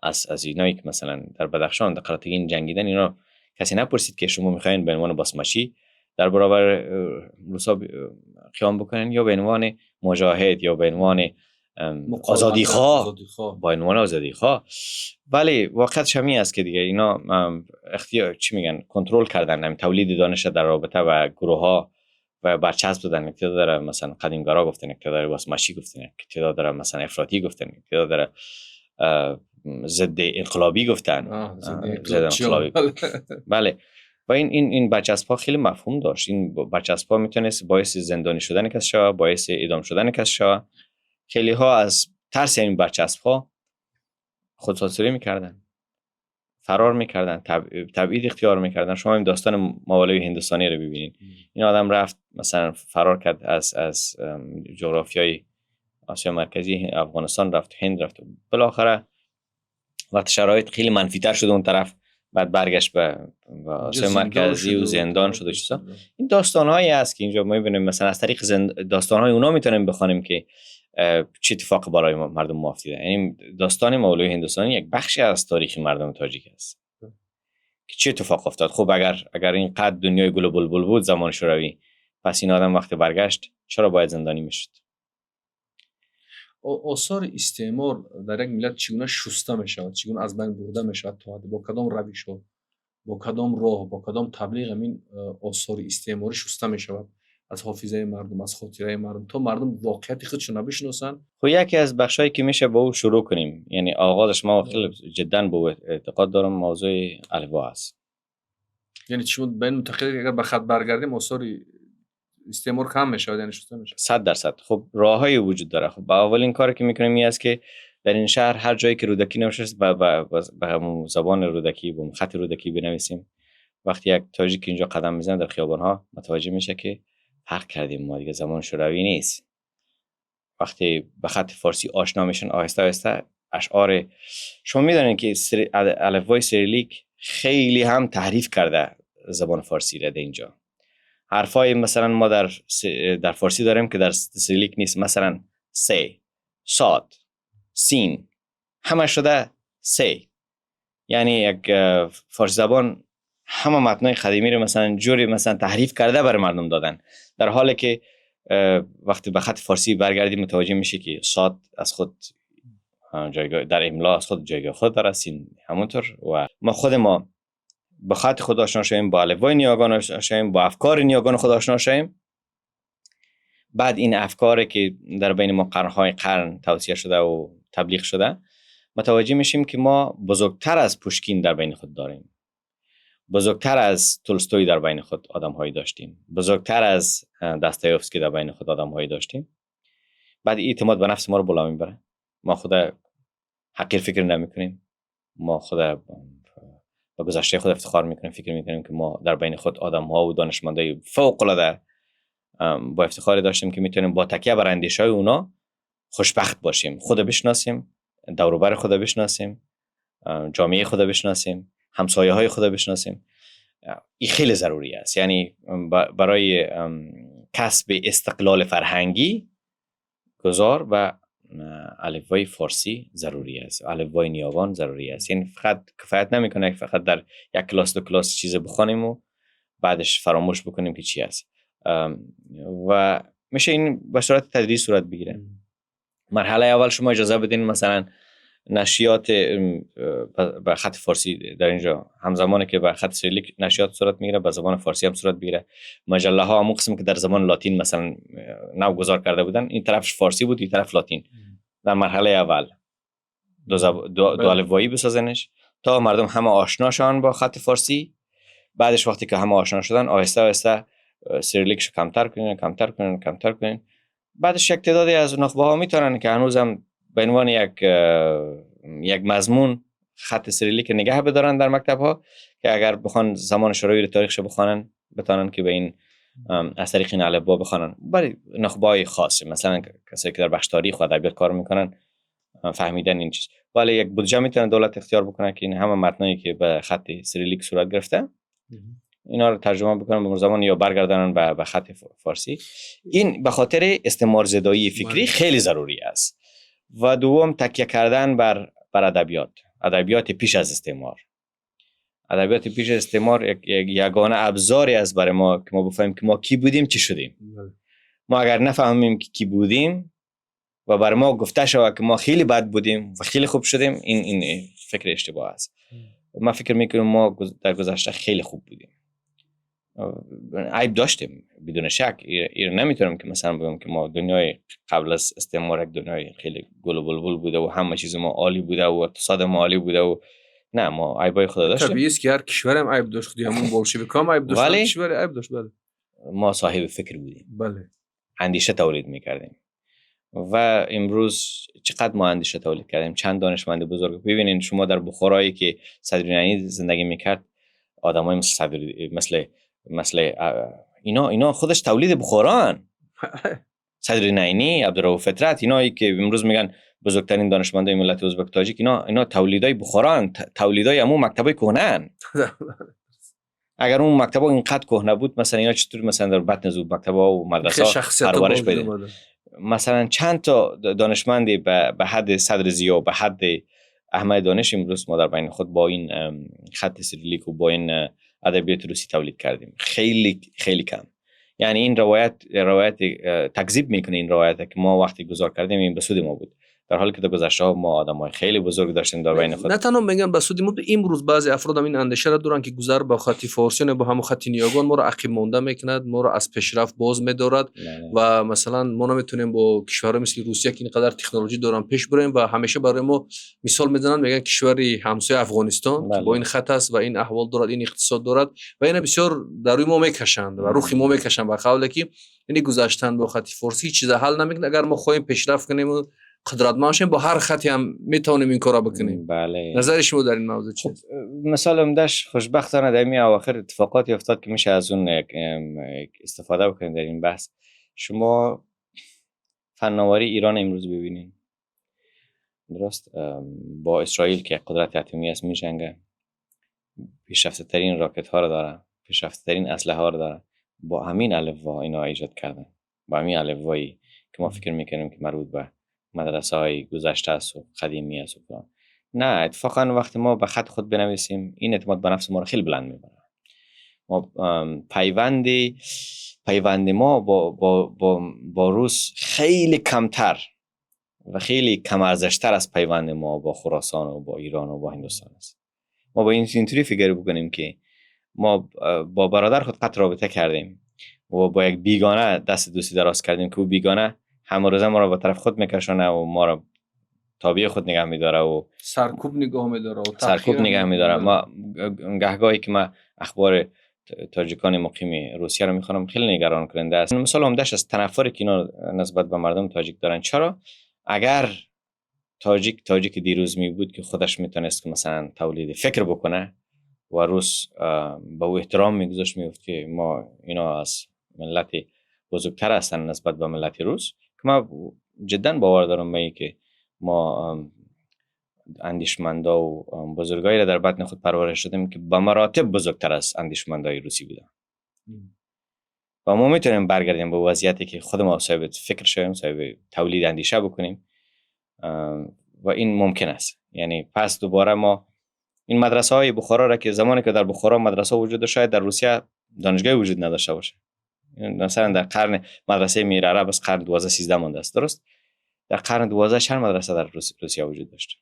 از اینایی که مثلا در بدخشان در قراتگین جنگیدن، اینا کسی نپرسید که شما میخواین به عنوان باسمچی در برابر روسا قیام بکنن یا به عنوان مجاهد یا به عنوان آزادیخواه، با عنوان آزادیخواه. ولی واقعیتش همین است که دیگه اینا اختیار چی میگن کنترل کردن، هم تولید دانش در رابطه و گروه ها و برچسب دادن. اقتدار داره مثلا قدیمگرا گفتن، اقتدار داره باسمچی گفتن، اقتدار داره مثلا افراطی گفتن، اقتدار داره ضد انقلابی گفتن، ضد انقلابی. بله، و این برچسب‌ها خیلی مفهوم داشت. این برچسب‌ها میتونست باعث زندانی شدن کسی شود، باعث اعدام شدن کسی شود. خیلی ها از ترس این برچسب‌ها خودسازی میکردن، فرار میکردن، تبعید اختیار میکردن. شما این داستان مولوی هندوستانی رو ببینید. این آدم رفت مثلا فرار کرد از جغرافیای آسیا مرکزی، افغانستان رفت، هند رفت، بالاخره وقت شرایط خیلی منفی‌تر شد اون طرف، بعد برگشت به آسیا مرکزی و زندان شد و چیزا. این داستان‌هایی است که اینجا ما می‌بینیم، مثلا از طریق داستان‌های اونا میتونیم بخونیم که چه اتفاق برای مردم ما افتاده. یعنی داستان مولوی هندوستانی یک بخشی از تاریخ مردم تاجیک است که چه اتفاق افتاد. خب اگر این قد دنیای گل و بلبل بود زمان شوروی، پس این آدم وقتی برگشت چرا باید زندانی میشد؟ آثار استعمار در یک ملت چگونه شسته میشود، چگونه از بین برده میشود، تا با کدام روش ها، با کدام راه، با کدام تبلیغ این آثار استعماری شسته میشود از حافظه مردم، از خاطره مردم، تا مردم واقعیت خودشون نبشناسن. خب یکی از بخشایی که میشه با او شروع کنیم، یعنی آغازش ما خیلی جدا به اعتقاد دارم موضوع الوا است. یعنی چون بین متقیده اگر به خط برگردیم آثار استعمار کم میشه، یعنی شسته میشه 100%. خب راههایی وجود داره. خب اولین کاری که میکنیم این است که در این شهر هر جایی که رودکی نوشته به همون زبان رودکی، با خط رودکی بنویسیم. وقتی یک تاجیک اینجا قدم میزنه در خیابان‌ها متوجه میشه که فرق کردیم، ما دیگه زمان شوروی نیست. وقتی به خط فارسی آشنا میشن، آهسته آهسته اشعار، شما میدونید که الفبای سریلیک خیلی هم تحریف کرده زبان فارسی را. اینجا حرفای مثلا ما در فارسی داریم که در سریلیک نیست، مثلا س، صاد، سین، همه شده س. یعنی یک فارسی زبان همه متنای قدیمی رو مثلا جوری مثلا تحریف کرده برای مردم دادن، در حالی که وقتی به خط فارسی برگردیم متوجه میشه که صاد از خود جایگاه در املا از خود جایگاه خود داره، سین همونطور. و ما با خط خود آشنا شویم، با الفبای نیاگان آشنا شویم، با افکار نیاگان خود آشنا شویم. بعد این افکاری که در بین ما قرن‌های قرن توصیه شده و تبلیغ شده، متوجه میشیم که ما بزرگتر از پوشکین در بین خود داریم، بزرگتر از تولستوی در بین خود آدم‌هایی داشتیم، بزرگتر از داستایوفسکی در بین خود آدم‌هایی داشتیم. بعد اعتماد به نفس ما رو بالا میبره. ما خود حقیر فکر نمی‌کنیم، ما خود با گذشته خود افتخار می‌کنیم، فکر می‌کنیم که ما در بین خود آدم‌ها و دانشمندای فوق‌العاده با افتخاری داشتیم که میتونیم با تکیه بر اندیشه‌های اونا خوشبخت باشیم، خود بشناسیم، دور و بر خود بشناسیم، جامعه خود بشناسیم، همسایه‌های خود بشناسیم. این خیلی ضروری است. یعنی برای کسب استقلال فرهنگی گذار و الفبای فارسی ضروری است، الفبای نیاگان ضروری است. یعنی فقط کفایت نمیکنه که فقط در یک کلاس دو کلاس چیز بخونیم و بعدش فراموش بکنیم که چی است. و میشه این به صورت تدریجی صورت بگیره. مرحله اول شما اجازه بدین مثلا نشریات به خط فارسی در اینجا همزمانی که به خط سریلیک نشریات صورت میگیره به زبان فارسی هم صورت میگیره. مجله ها همون قسم که در زبان لاتین مثلا نو گذار کرده بودن، این طرفش فارسی بود، این طرف لاتین. در مرحله اول دو الفبایی بسازنش تا مردم همه آشناشان با خط فارسی. بعدش وقتی که همه آشنا شدن آهسته آهسته سریلیکش کمتر کنین. بعدش یک تعدادی از نخبه ها میتونن که هنوزم به عنوان یک مضمون خط سریلیک نگه بدارن در مکتب ها که اگر بخوان زمان شروع تاریخش بخوانن بتونن که به این از طریق این الفبا بخوانن. برای نخبه های خاص مثلا کسایی که در بخش تاریخ و ادبیات کار میکنن فهمیدن این چیز، ولی یک بودجه میتونه دولت اختیار بکنه که این همه متنایی که به خط سریلیک صورت گرفته اینا رو ترجمه بکنن به زبان یا برگردانن به خط فارسی. این به خاطر استعمار زدایی فکری خیلی ضروری است. و دوم تکیه کردن بر ادبیات پیش از استعمار. ادبیات پیش از استعمار یک یگانه ابزاری است برای ما که ما بفهمیم که ما کی بودیم چی شدیم. ما اگر نفهمیم که کی بودیم و بر ما گفته شود که ما خیلی بد بودیم و خیلی خوب شدیم، این فکر اشتباه است. من فکر میکنم ما در گذشته خیلی خوب بودیم. عیب داشتیم بدون شک. این نمیتونم که مثلا بگم که ما دنیای قبل از استعمار یک دنیای خیلی گل و بلبل بوده و همه چیز ما عالی بوده و اقتصاد ما عالی بوده و نه، ما عیبای خدا داشتیم. طبیعی است که هر کشوری هم عیب داشت. همون بولشویک هم عیب داشت، ولی کشوری عیب داشت. بله ما صاحب فکر بودیم. بله اندیشه تولید میکردیم و امروز چقدر ما اندیشه تولید کردیم. چند دانشمند بزرگ ببینین شما در بخارایی که صدر نعینی زندگی میکرد، آدمای مثل اینا خودش تولید بخاران. صدر نعینی، عبدالرؤوف فطرت، اینایی که امروز میگن بزرگترین دانشمندای ملت ازبک تاجیک، اینا تولیدای بخاران، تولیدای همون مکتبای کهنه‌ان. اگر اون مکتبا اینقدر کهنه بود مثلا اینا چطور مثلا در بطن زود مکتبا و مدرسه پرورش بده؟ مثلا چند تا دانشمندی به حد صدر ضیا و به حد احمد دانش امروز ما در بین خود با این خط سریلیک و با این ادبیات روسی تولید کردیم. خیلی خیلی کم. یعنی این روایت تکذیب میکنه. این روایت که ما وقتی گذار کردیم این به سود ما بود، در حالی که در گذشته ما آدمای خیلی بزرگ داشتیم در بین خود. نه تنها میگن به سود ما، امروز بعضی افراد هم این اندیشه را دارن که گذر با خط فارسی با هم خط نیاگان ما را عقب مانده میکند، ما را از پیشرفت باز میدارد و مثلا ما نمیتونیم با کشورها مثل روسیه که اینقدر تکنولوژی دارن پیش بریم و همیشه برای ما مثال میزنن، میگن کشوری همسایه افغانستان که با این خط است و این احوال دارد، این اقتصاد دارد و اینا بسیار در روی ما میکشند و روخی ما میکشند و قوله که یعنی گذشتن با خط فارسی چیز حل نمیکنه. اگر ما خواهیم پیشرفت کنیم و قدرتمند شیم با هر خطی هم میتونیم این کارا بکنیم. بله. نظر شما در این موضوع چیست؟ مثال عمده‌اش خوشبختانه در این اواخر اتفاقاتی افتاد که میشه از اون استفاده بکنیم در این بحث. شما فناوری ایران امروز ببینین، درست با اسرائیل که قدرت اتمی است میجنگه، پیشرفته ترین راکت ها رو داره، پیشرفته ترین اسلحه ها رو داره، با همین الفبا اینا ایجاد کردن، با همین الفبایی که ما فکر میکنیم که مربوط به مدرسه های گذشته است و قدیمی است و فلان. نه، اتفاقا وقتی ما به خط خود بنویسیم این اعتماد به نفس ما رو خیلی بلند میبره. ما پیوند ما با روس خیلی کمتر و خیلی کم ارزشتر از پیوند ما با خراسان و با ایران و با هندوستان است. ما با اینطوری فکر بکنیم که ما با برادر خود قطع رابطه کردیم و با یک بیگانه دست دوستی دراز کردیم که او بیگانه همه روزه ما رو به طرف خود میکشونه و ما رو تابع خود نگه میداره و سرکوب نگاه میداره و سرکوب نگه میداره. ما گهگاهی که ما اخبار تاجیکان مقیم روسیه رو میخوانم خیلی نگران کننده است. مثلا عمده‌اش از تنفری که اینا نسبت به مردم تاجیک دارن. چرا؟ اگر تاجیک دیروز می بود که خودش میتونست که مثلا تولید فکر بکنه و روس با او احترام میگذاشت، میگفت که ما اینا از ملت بزرگتر هستن نسبت به ملت روس، که ما جدا باور دارم به که ما اندیشمندا و بزرگایی را در بطن خود پرورش شدیم که به مراتب بزرگتر از اندیشمندای روسی بودن و ما میتونیم برگردیم به وضعیتی که خود ما صاحب فکر شویم، صاحب تولید اندیشه بکنیم و این ممکن است. یعنی پس دوباره ما این مدرسه های بخارا را که زمانی که در بخارا مدرسه وجود داشت، شاید در روسیه دانشگاه وجود نداشته باشه. مثلا در قرن مدرسه میر عرب از قرن 12 13 مونده است، درست؟ در قرن 12 چند مدرسه در روسیه وجود داشت؟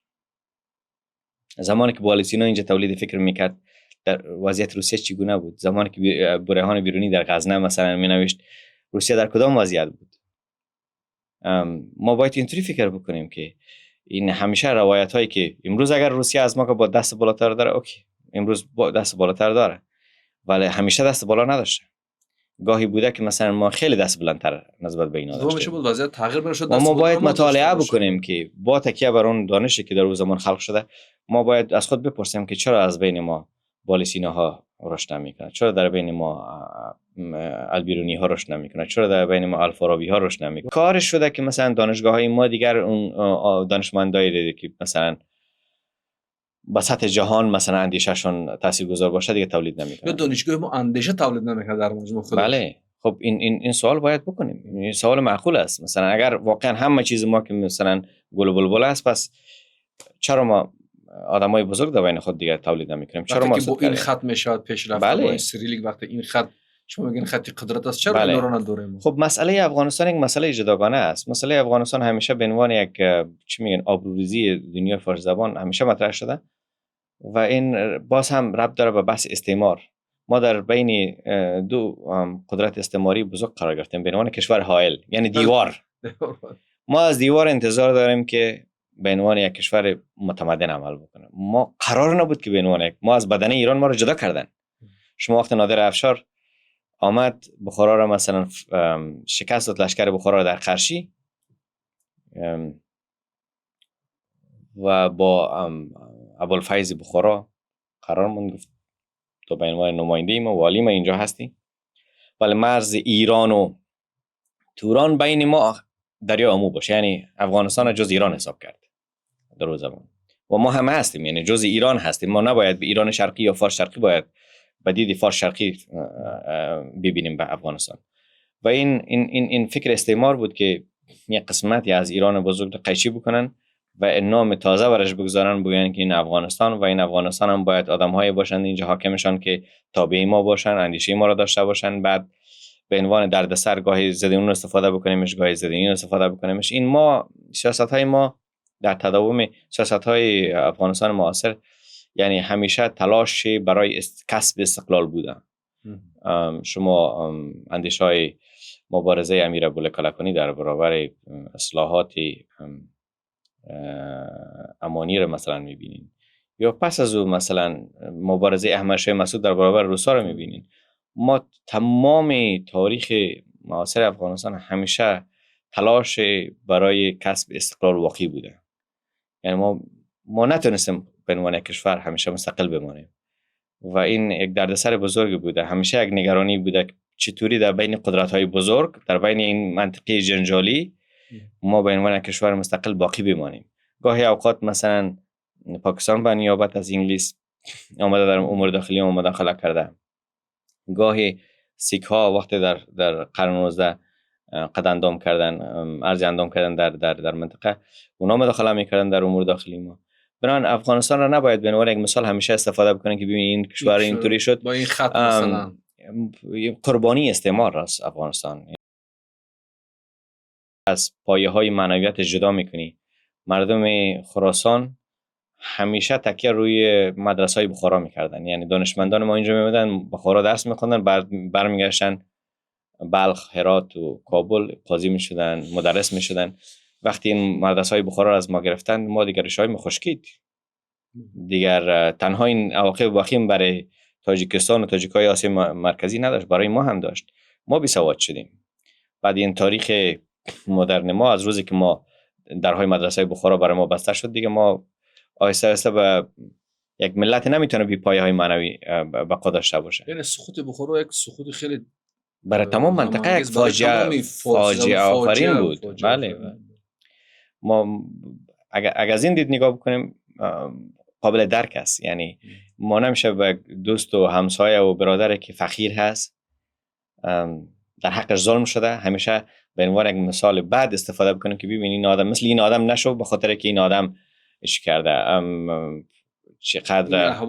زمانی که بالستینا اینجا تولید فکر میکرد در وضعیت روسیه چگونه بود؟ زمانی که بورهان بیرونی در غزنه مثلا مینوشت روسیه در کدام وضعیت بود؟ ما باید اینطوری فکر بکنیم که این همیشه روایت هایی که امروز اگر روسیه از ما که با دست بالاتر داره، اوکی، امروز با دست بالاتر داره، ولی همیشه دست بالا نداشته. گاهی بوده که مثلا ما خیلی دست بلندتر نسبت به اینا داشتیم. بود وضعیت تغییر برشد. ما باید مطالعه بکنیم که با تکیه بر اون دانشی که در اون زمان خلق شده، ما باید از خود بپرسیم که چرا از بین ما بالستیناها رشد نمیکنه، چرا در بین ما البیرونی ها رشد نمیکنه، چرا در بین ما الفارابی ها رشد نمیکنه. کارش شده که مثلا دانشگاه های ما دیگر اون دانشمندایی دیگه که مثلا با سطح جهان مثلا اندیشهشون تاثیرگذار باشه دیگه تولید نمیکنه. یا دانشگاه ما اندیشه تولید نمیکنه در مجموع خودش. بله، خب این سوال باید بکنیم. این سوال معقول است. مثلا اگر واقعا همه چیز ما که مثلا گل و بلبل است، پس چرا ما آدمای بزرگ در بین خود دیگه تولید نمیکنیم؟ چرا ما با این خط میشود پیشرفت؟ بله. با این سریلیک وقتی این خط شما میگین خط قدرت است، چرا اینا رو نداریم؟ خب مسئله افغانستان یک مسئله جداگانه است. مسئله افغانستان همیشه به عنوان یک چی میگن آبروریزی دنیای فارسی زبان همیشه مطرح شده و این باز هم ربط داره به بحث استعمار. ما در بین دو قدرت استعماری بزرگ قرار گرفتیم به عنوان کشور حائل، یعنی دیوار. ما از دیوار انتظار داریم که به عنوان یک کشور متمدن عمل بکنه. ما قرار نبود که به عنوان ما از بدنه ایران ما رو جدا کردن. شما وقت نادر افشار آمد بخارا را مثلا شکست داد، لشکر بخارا در خرشی و با ابوالفیض بخارا قرار موند، گفت تو به عنوان نماینده ما والی ما اینجا هستی، ولی مرز ایران و توران بین ما دریا امو باشه، یعنی افغانستان جز ایران حساب کرد در اون زمان و ما هم هستیم، یعنی جز ایران هستیم. ما نباید به ایران شرقی یا فارس شرقی باید با دید فارس شرقی ببینیم به افغانستان. و این فکر استعمار بود که یک قسمتی از ایران بزرگ قیچی بکنن و نام تازه برش بگذارن، بگن که این افغانستان و این افغانستان هم باید آدم‌های باشند اینجا حاکمشان که تابع ما باشن، اندیشه ما را داشته باشن. بعد به عنوان دردسر گاهی ضد اون استفاده بکنیمش، گاهی ضد این استفاده بکنیمش. این ما سیاست‌های ما در تداوم سیاست‌های افغانستان معاصر یعنی همیشه تلاش برای کسب استقلال بوده. شما اندیشه‌های مبارزه امیر ابوالکلکنی در برابر اصلاحات امانی رو مثلا می‌بینین، یا پس از او مثلا مبارزه احمد شاه مسعود در برابر روسا رو می‌بینین. ما تمام تاریخ معاصر افغانستان همیشه تلاش برای کسب استقلال واقعی بوده. یعنی ما نتونستیم به عنوان کشور همیشه مستقل بمانیم و این یک دردسر بزرگی بوده. همیشه یک نگرانی بوده چطوری در بین قدرت‌های بزرگ، در بین این منطقه جنجالی ما به عنوان کشور مستقل باقی بمانیم. گاهی اوقات مثلا پاکستان به نیابت از انگلیس آمده در امور داخلی ما مداخله کرده. گاهی سیک ها وقتی در قرن 19 قد اندام کردن، ارز اندام کردن در منطقه، اونا مداخله میکردن در امور داخلی ما. بنابراین افغانستان را نباید به عنوان یک مثال همیشه استفاده بکنن که ببینید این کشور اینطوری شد با این خط مثلا قربانی استعمار است. افغانستان از پایه های معنویت جدا میکنی. مردم خراسان همیشه تکیه روی مدرسه های بخارا میکردن، یعنی دانشمندان ما اینجا میمدن بخارا درس میخوندن، برمیگشتن بلخ، هرات و کابل قاضی میشدن، مدرس میشدن. وقتی این مدرسه های بخارا از ما گرفتن، ما دیگر ریشه های خشکید. دیگر تنها این عواقب وخیم برای تاجیکستان و تاجیکای آسیای مرکزی نداشت، برای ما هم داشت. ما بی سواد شدیم. بعد این تاریخ مدرن ما، از روزی که ما درهای مدرسه بخارا برای ما بسته شد، دیگه ما آهسته آهسته به یک ملت نمیتونه بی پایه های معنوی بقا داشته باشه. یعنی سقوط بخارا یک سقوط خیلی برای تمام منطقه یک فاجعه آفرین بود. بله. ما اگر از این دید نگاه بکنیم قابل درک است. یعنی ما نمیشه به دوست و همسایه و برادر که فقیر هست در حقش ظلم شده همیشه به عنوان یک مثال بد استفاده بکنیم که ببین این آدم مثل این آدم نشو به خاطر که این آدم ايش کرده، چقدر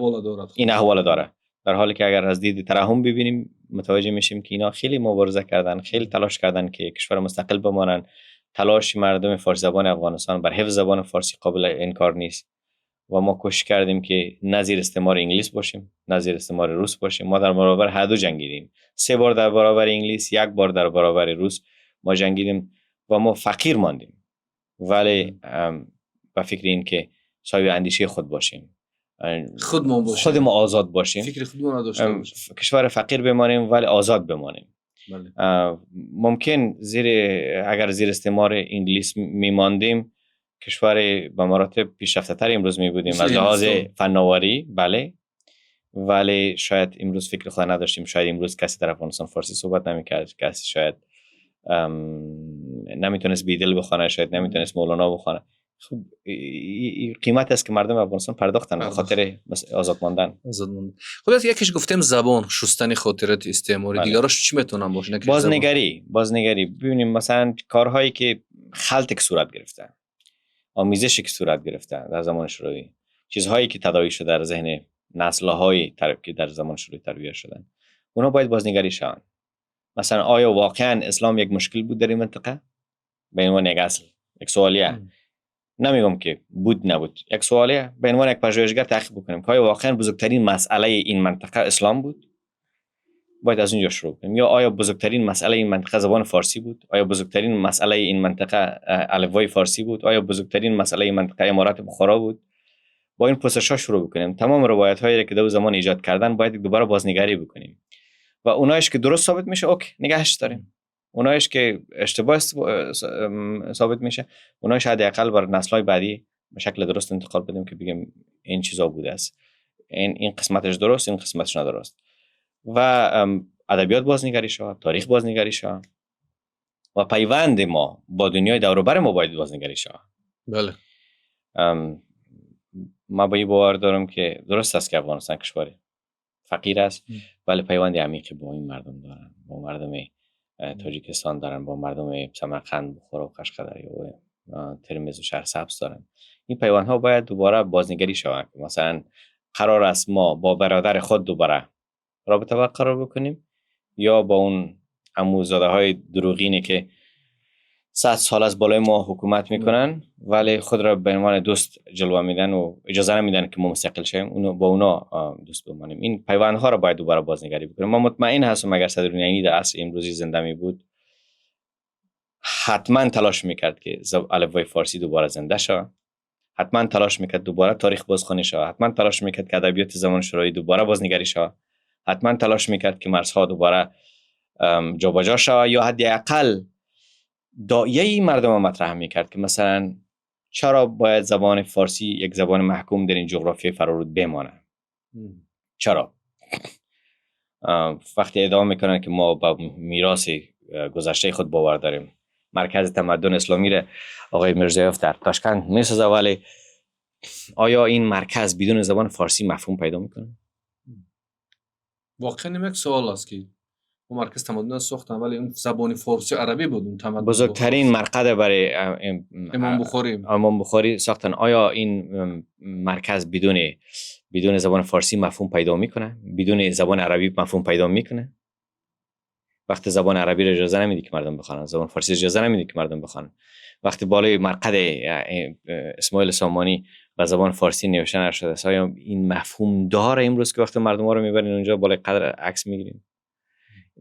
این احوال داره. در حالی که اگر از دید ترحم ببینیم متوجه میشیم که اینا خیلی مبارزه کردن، خیلی تلاش کردن که کشور مستقل بمانن. تلاش مردم فارسی زبان افغانستان بر حفظ زبان فارسی قابل انکار نیست و ما کوشش کردیم که نه زیر استعمار انگلیس باشیم نه زیر استعمار روس باشیم. ما در برابر هر دو جنگیدیم، 3 بار در برابر انگلیس، 1 بار در برابر روس ما جنگیدیم و ما فقیر ماندیم، ولی با فکر این که صاحب اندیشه خود باشیم، خود ما آزاد باشیم، فکر خودمون داشته باشیم، کشور فقیر بمانیم ولی آزاد بمانیم. بله. ممکن اگر زیر استعمار انگلیس میماندیم کشور به مراتب پیشرفته تر امروز می بودیم از لحاظ فناوری، بله، ولی شاید امروز فکر خود نداشتیم. شاید امروز کسی در افغانستان فارسی صحبت نمی‌کرد، کسی شاید نمیتونست بیدل بخونه، شاید نمیتونست مولانا بخونه. خب قیمت است که مردم افغانستان پرداختن به خاطر آزاد ماندن. خب یکیش گفتیم زبان، شستن خاطرات استعماری، دیگراش چی میتونن باشه؟ بازنگری. ببینیم مثلا کارهایی که خلط صورت گرفته، آمیزشی که صورت گرفته در زمان شوروی، چیزهایی که تداعی شده در ذهن نسل‌های که در زمان شوروی تربیت شدن، اونا باید بازنگری شون. مثلا آیا واقعا اسلام یک مشکل بود در این منطقه؟ به عنوان یک اصل، یک سوالیه، نمیگم که بود نبود، یک سوالیه به عنوان یک پژوهشگر تحقیق بکنیم که آیا واقعا بزرگترین مسئله این منطقه اسلام بود؟ باید از اونجا شروع کنیم. یا آیا بزرگترین مسئله این منطقه زبان فارسی بود؟ آیا بزرگترین مسئله این منطقه الفبای فارسی بود؟ آیا بزرگترین مسئله این منطقه امارات بخارا بود؟ با این پرسش‌ها شروع بکنیم. تمام روایت‌هایی که در زمان ایجاد کردن باید دوباره بازنگری بکنیم و اونایش که درست ثابت میشه اوکی نگهش داریم، اونایش که اشتباه ثابت میشه اونایش حداقل بر نسل‌های بعدی به شکل درست انتقال بدیم که بگیم این چیزا بوده است، این قسمتش درست، این قسمتش ندرست. و ادبیات بازنگری شود، تاریخ بازنگری شود و پیوند ما با دنیای دور و بر ما باید بازنگری شود. بله. ما با این باور دارم که درست است که افغانستان کشور فقیر است ولی پیوندی عمیقی با این مردم دارن، با مردم تاجیکستان دارن، با مردم سمرقند، بخارا و قشقایی و ترمز و شهر سبز دارن. این پیوندها باید دوباره بازنگری شود. مثلا قرار است ما با برادر خود دوباره رابطه برقرار بکنیم یا با اون عموزاده های دروغینی که 100 سال از بالای ما حکومت میکنن ولی خود را به عنوان دوست جلوه میدن و اجازه نمیدن که ما مستقل شیم، اونو با اونا دوست بمانیم. این پیوندها را باید دوباره بازنگری بکنیم. ما مطمئن هستم اگر صدرالنعینی در عصر امروزی زنده می بود حتما تلاش میکرد که الفبای فارسی دوباره زنده شود، حتما تلاش میکرد دوباره تاریخ بازخوانی شود، حتما تلاش میکرد که ادبیات زمان شوروی دوباره بازنگری شود، حتما تلاش میکرد که مرزها دوباره جابجا شود یا حداقل دایه مردم مطرح میکرد که مثلا چرا باید زبان فارسی یک زبان محکوم در این جغرافیای فرارود بمانه؟ چرا؟ وقتی ادعا میکنن که ما با میراث گذشته خود باور داریم، مرکز تمدن اسلامی را آقای میرزایف در تاشکند میسازه، ولی آیا این مرکز بدون زبان فارسی مفهوم پیدا میکنه؟ واقعا یک سوال است که اون مرکز تمدن ساختن ولی اون زبان فارسی عربی بود. اون تمدن بزرگترین مرقد برای امام بخاری ساختن. آیا این مرکز بدون زبان فارسی مفهوم پیدا میکنه؟ بدون زبان عربی مفهوم پیدا میکنه؟ وقتی زبان عربی را اجازه نمیدی که مردم بخوانن، زبان فارسی اجازه نمیدی که مردم بخوانن، وقتی بالای مرقد اسماعیل سامانی و زبان فارسی نوشته نشده است، آیا این مفهوم داره امروز که وقتی مردم ها رو میبرین اونجا بالای قدر عکس میگیریم؟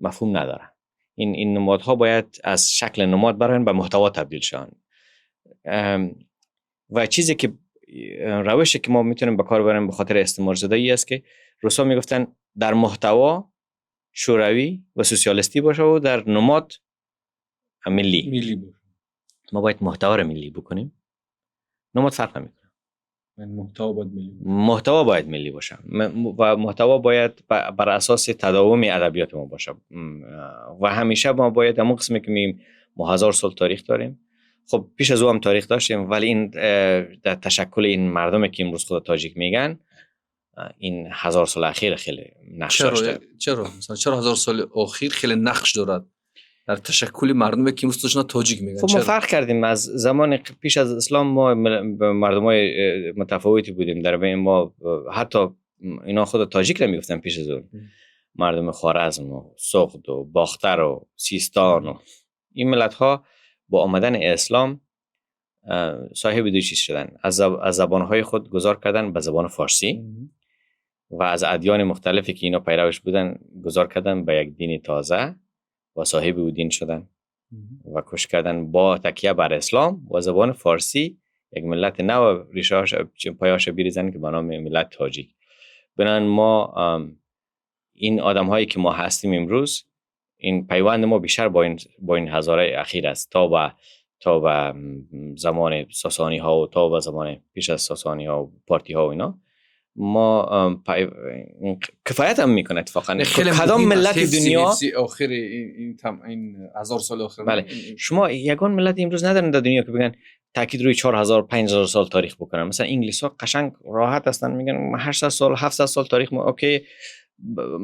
مفهوم نداره. این نمادها باید از شکل نماد برن به محتوا تبدیل شن. و چیزی که روشی که ما میتونیم به کار ببریم به خاطر استعمار زدایی است که روسا میگفتن در محتوا شوروی و سوسیالیستی باشه و در نماد ملی باشه. ما باید محتوا رو ملی بکنیم، نماد فرق نمیکنه. محتوا باید ملی باشه و محتوا باید بر اساس تداوم ادبیات ما باشه و همیشه ما باید همون قسمی که میگیم ما 1000 سال تاریخ داریم. خب پیش از او هم تاریخ داشتیم ولی این در تشکل این مردمی که امروز خود تاجیک میگن این 1000 سال اخیر خیلی نقش داشته. چرا 1000 سال اخیر خیلی نقش دارد در تشکل مردمی که امروز داشتن تاجیک میگن؟ خب ما فرق کردیم از زمان پیش از اسلام، ما مردمای متفاوتی بودیم. در بین ما حتی اینا خود تاجیک نمیگفتن پیش از اون. مردم خوارزم و سغد و باختر و سیستان و این ملت ها با آمدن اسلام صاحب دو چیز شدن، از زبانهای خود گذار کردن به زبان فارسی و از ادیان مختلفی که اینا پیروش بودن گذار کردن به یک دین تازه و صاحب او دین شدن و کوشش کردن با تکیه بر اسلام و زبان فارسی یک ملت نو ریشه‌اش پایه‌اش بریزن که به نام ملت تاجیک. بنابراین ما این آدم‌هایی که ما هستیم امروز، این پیوند ما بیشتر با این هزاره اخیر است تا به زمان ساسانی ها و تا به زمان پیش از ساسانی ها و پارتی ها و اینا. ما کفایت هم میکنه اتفاقا. کدام ملت دنیا آخر این 1000 سال آخر، بله، شما یگان ملت امروز ندارن در دنیا که بگن تاکید روی 4000 5000 سال تاریخ بکنن. مثلا انگلیس ها قشنگ راحت هستن، میگن 800 سال 700 سال تاریخ ما اوکی.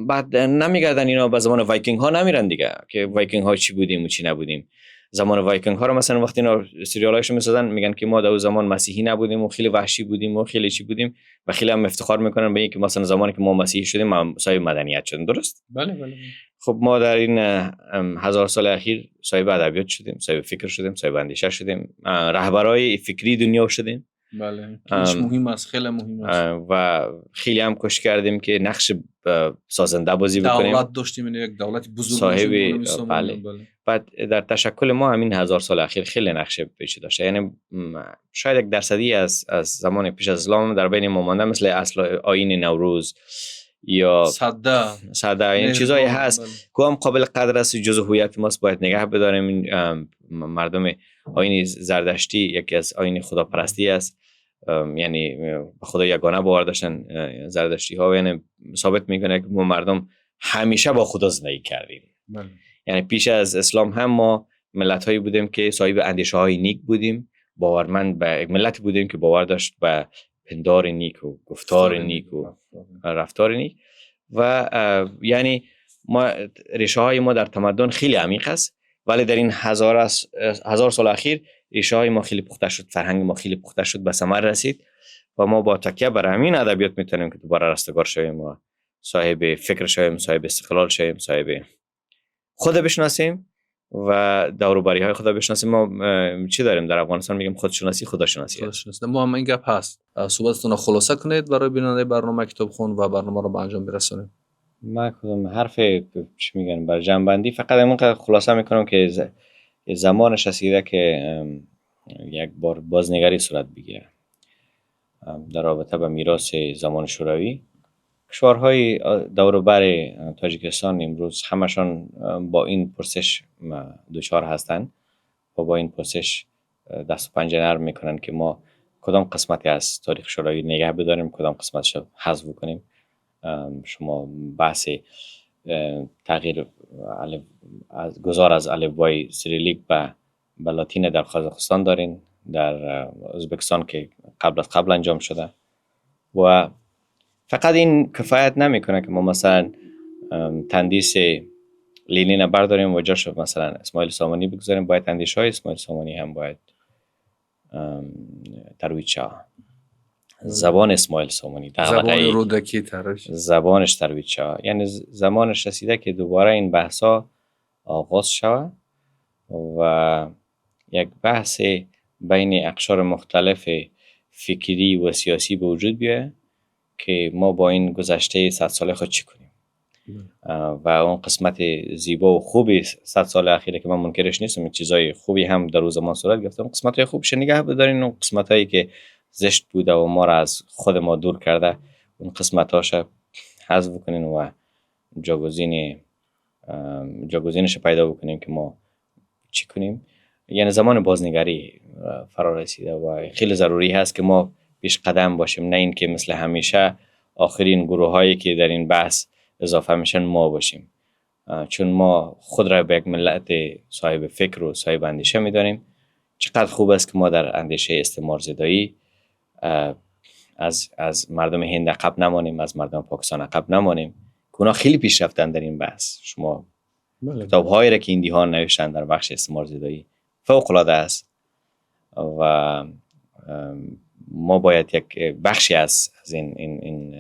بعد نمیگردن اینا به زمان وایکینگ ها نمیرن دیگه که وایکینگ ها چی بودیم و چی نبودیم. زمان وایکینگ ها رو مثلا وقتی اینا سریالایشو میسازن میگن که ما در زمان مسیحی نبودیم و خیلی وحشی بودیم و خیلی چی بودیم و خیلی هم افتخار میکنن به اینکه مثلا زمانی که ما مسیحی شدیم ما صاحب مدنیت شدیم. درست؟ بله. خب ما در این 1000 سال اخیر صاحب ادبیات شدیم، صاحب فکر شدیم، صاحب اندیشه شدیم، رهبرای فکری دنیا شدیم. بله، مهم است، خیلی مهم است و خیلی هم کوشش کردیم که نقش سازنده بازی بکنیم. دولت داشتیم، یک دولت بزرگ صاحب. بله. بعد در تشکل ما همین 1000 سال اخیر خیلی نقش پیچیده داشته. یعنی شاید 1% از زمان پیش از اسلام در بین ما مانده، مثل اصل آیین نوروز یا سده این چیزایی هست که هم قابل قدر است، جزء هویت ماست، باید نگه بداریم. مردم آیین زردشتی یکی از آیین خداپرستی است، یعنی به خدا یگانه باور داشتن زردشتی ها، یعنی ثابت میکنه که ما مردم همیشه با خدا زندگی کردیم. یعنی پیش از اسلام هم ما ملت هایی بودیم که صاحب اندیشه های نیک بودیم، باورمند به یک ملت بودیم که باور داشت به پندار نیک و گفتار نیک و رفتار نیک. و یعنی ما ریشه های ما در تمدن خیلی عمیق است، ولی در این 1000 سال اخیر ریشه های ما خیلی پخته شد، فرهنگ ما خیلی پخته شد، به ثمر رسید و ما با تکیه بر همین ادبیات میتونیم که دوباره رستگار شویم و صاحب فکر شویم، صاحب استقلال شویم، صاحب خود بشناسیم و دور و بری های خدا بشناسیم. ما چی داریم در افغانستان؟ میگیم خودشناسی، خداشناسی. ما هم این گپ هست. صحبتتون رو خلاصه کنید برای بیننده برنامه کتابخون و برنامه رو به انجام برسونید. ما کدوم حرف چی میگن بر جنبندی فقط همون خلاصه میکنم که زمانش رسیده که یک بار بازنگری صورت بگیره در رابطه با میراث زمان شوروی. کشورهای دور و بر تاجیکستان امروز همشان با این پرسش دچار هستند و با این پرسش دست و پنجه نرم میکنن که ما کدام قسمتی از تاریخ شوروی نگه بداریم، کدام قسمتش حذف کنیم. شما بحث تغییر گذار از الفبای سیریلیک به لاتین در قزاقستان دارین، در ازبکستان که قبل انجام شده و فقط این کفایت نمیکنه که ما مثلا تندیس لینین برداریم و جاش مثلا اسماعیل سامانی بگذاریم. باید تندیش های اسماعیل سامانی هم باید ترویج شود. زبان اسماعیل سامانی زبان رودکی زبانش ترویج شود. یعنی زمانش رسیده که دوباره این بحثا آغاز شود و یک بحث بین اقشار مختلف فکری و سیاسی به وجود بیاید که ما با این گذشته 100 ساله خود چی کنیم و اون قسمت زیبا و خوبی 100 سال اخیره که من منکرش نیستم، این چیزای خوبی هم در اون زمان صورت گرفته، اون قسمت‌های خوبش نگه بدارین، اون قسمت‌هایی که زشت بوده و ما را از خود ما دور کرده اون قسمت‌هاش حذف کنین و جاگزینش پیدا بکنیم که ما چی کنیم. یعنی زمان بازنگری فرا رسیده و خیلی ضروری هست که ما پیش قدم باشیم، نه این که مثل همیشه آخرین گروه هایی که در این بحث اضافه میشن ما باشیم، چون ما خود را به یک ملت صاحب فکر و صاحب اندیشه میدانیم. چقدر خوب است که ما در اندیشه استعمار زدایی از مردم هند عقب نمانیم، از مردم پاکستان عقب نمانیم که اونا خیلی پیش رفتن در این بحث. شما کتاب هایی را که هندی ها نوشتن در بخش استعمار زدایی فوق العاده است و ما باید یک بخشی از این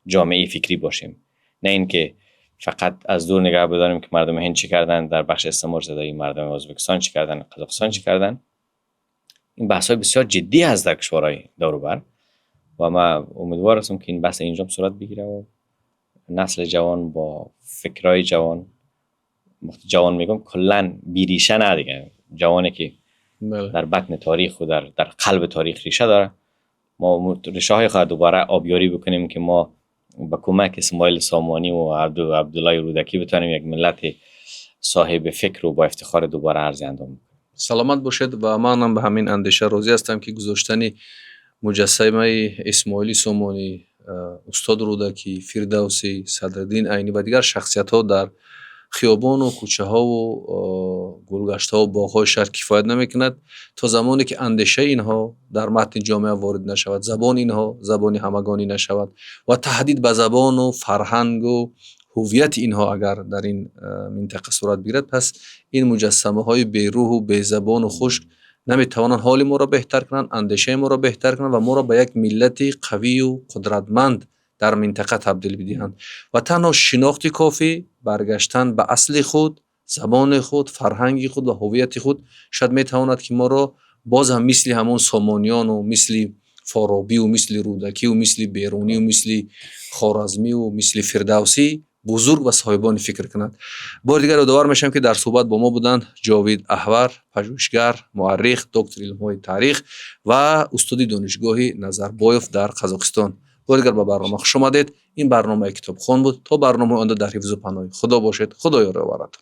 جامعه فکری باشیم، نه اینکه فقط از دور نگاه بداریم که مردم هند چی کردن در بخش استعمار زدایی، مردم ازبکستان چی کردن، قزاقستان چی کردن. این بحث های بسیار جدی هست در کشورهای دور و بر و ما امیدوار هستم که این بحث اینجا صورت بگیره و نسل جوان با فکرای جوان، جوان میگم کلا بیریشه نه دیگه، جوانی که در بطن تاریخ و در قلب تاریخ ریشه داره، ما ریشه های خود دوباره آبیاری بکنیم که ما با کمک اسماعیل سامانی و عبدالله رودکی بتونیم یک ملت صاحب فکر و با افتخار دوباره عرض اندام بکنیم. سلامت باشید و منم به همین اندیشه راضی هستم که گذاشتن مجسمه اسماعیل سامانی، استاد رودکی، فردوسی، صدرالدین عینی و دیگر شخصیت‌ها در خیابان و کوچه ها و گلگشت ها و باغ های شهر کفایت نمیکند تا زمانی که اندیشه اینها در متن جامعه وارد نشود، زبان اینها زبان همگانی نشود و تهدید به زبان و فرهنگ و هویت اینها اگر در این منطقه صورت بگیرد، پس این مجسمه های بیروح و بی زبان و خشک نمیتوانند حال ما را بهتر کنند، اندیشه ما را بهتر کنند و ما را به یک ملت قوی و قدرتمند در منطقه تبدیل بدهند و تنها شناخت کافی، برگشتن به اصل خود، زبان خود، فرهنگ خود و هویت خود شاید میتواند که ما را باز هم مثل همون سامانیان و مثل فارابی و مثل رودکی و مثل بیرونی و مثل خوارزمی و مثل فردوسی بزرگ و صاحبان فکر کنند. بار دیگر یادآور میشم که در صحبت با ما بودند جاوید احور، پژوهشگر، مورخ، دکتر علم‌های تاریخ و استاد دانشگاه نظربایف در قزاقستان. بار دیگر به برنامه خوش آمدید. این برنامه کتابخوان بود. تا برنامه آینده در حفظ و پناه خدا باشید. خدا یار و آورتون.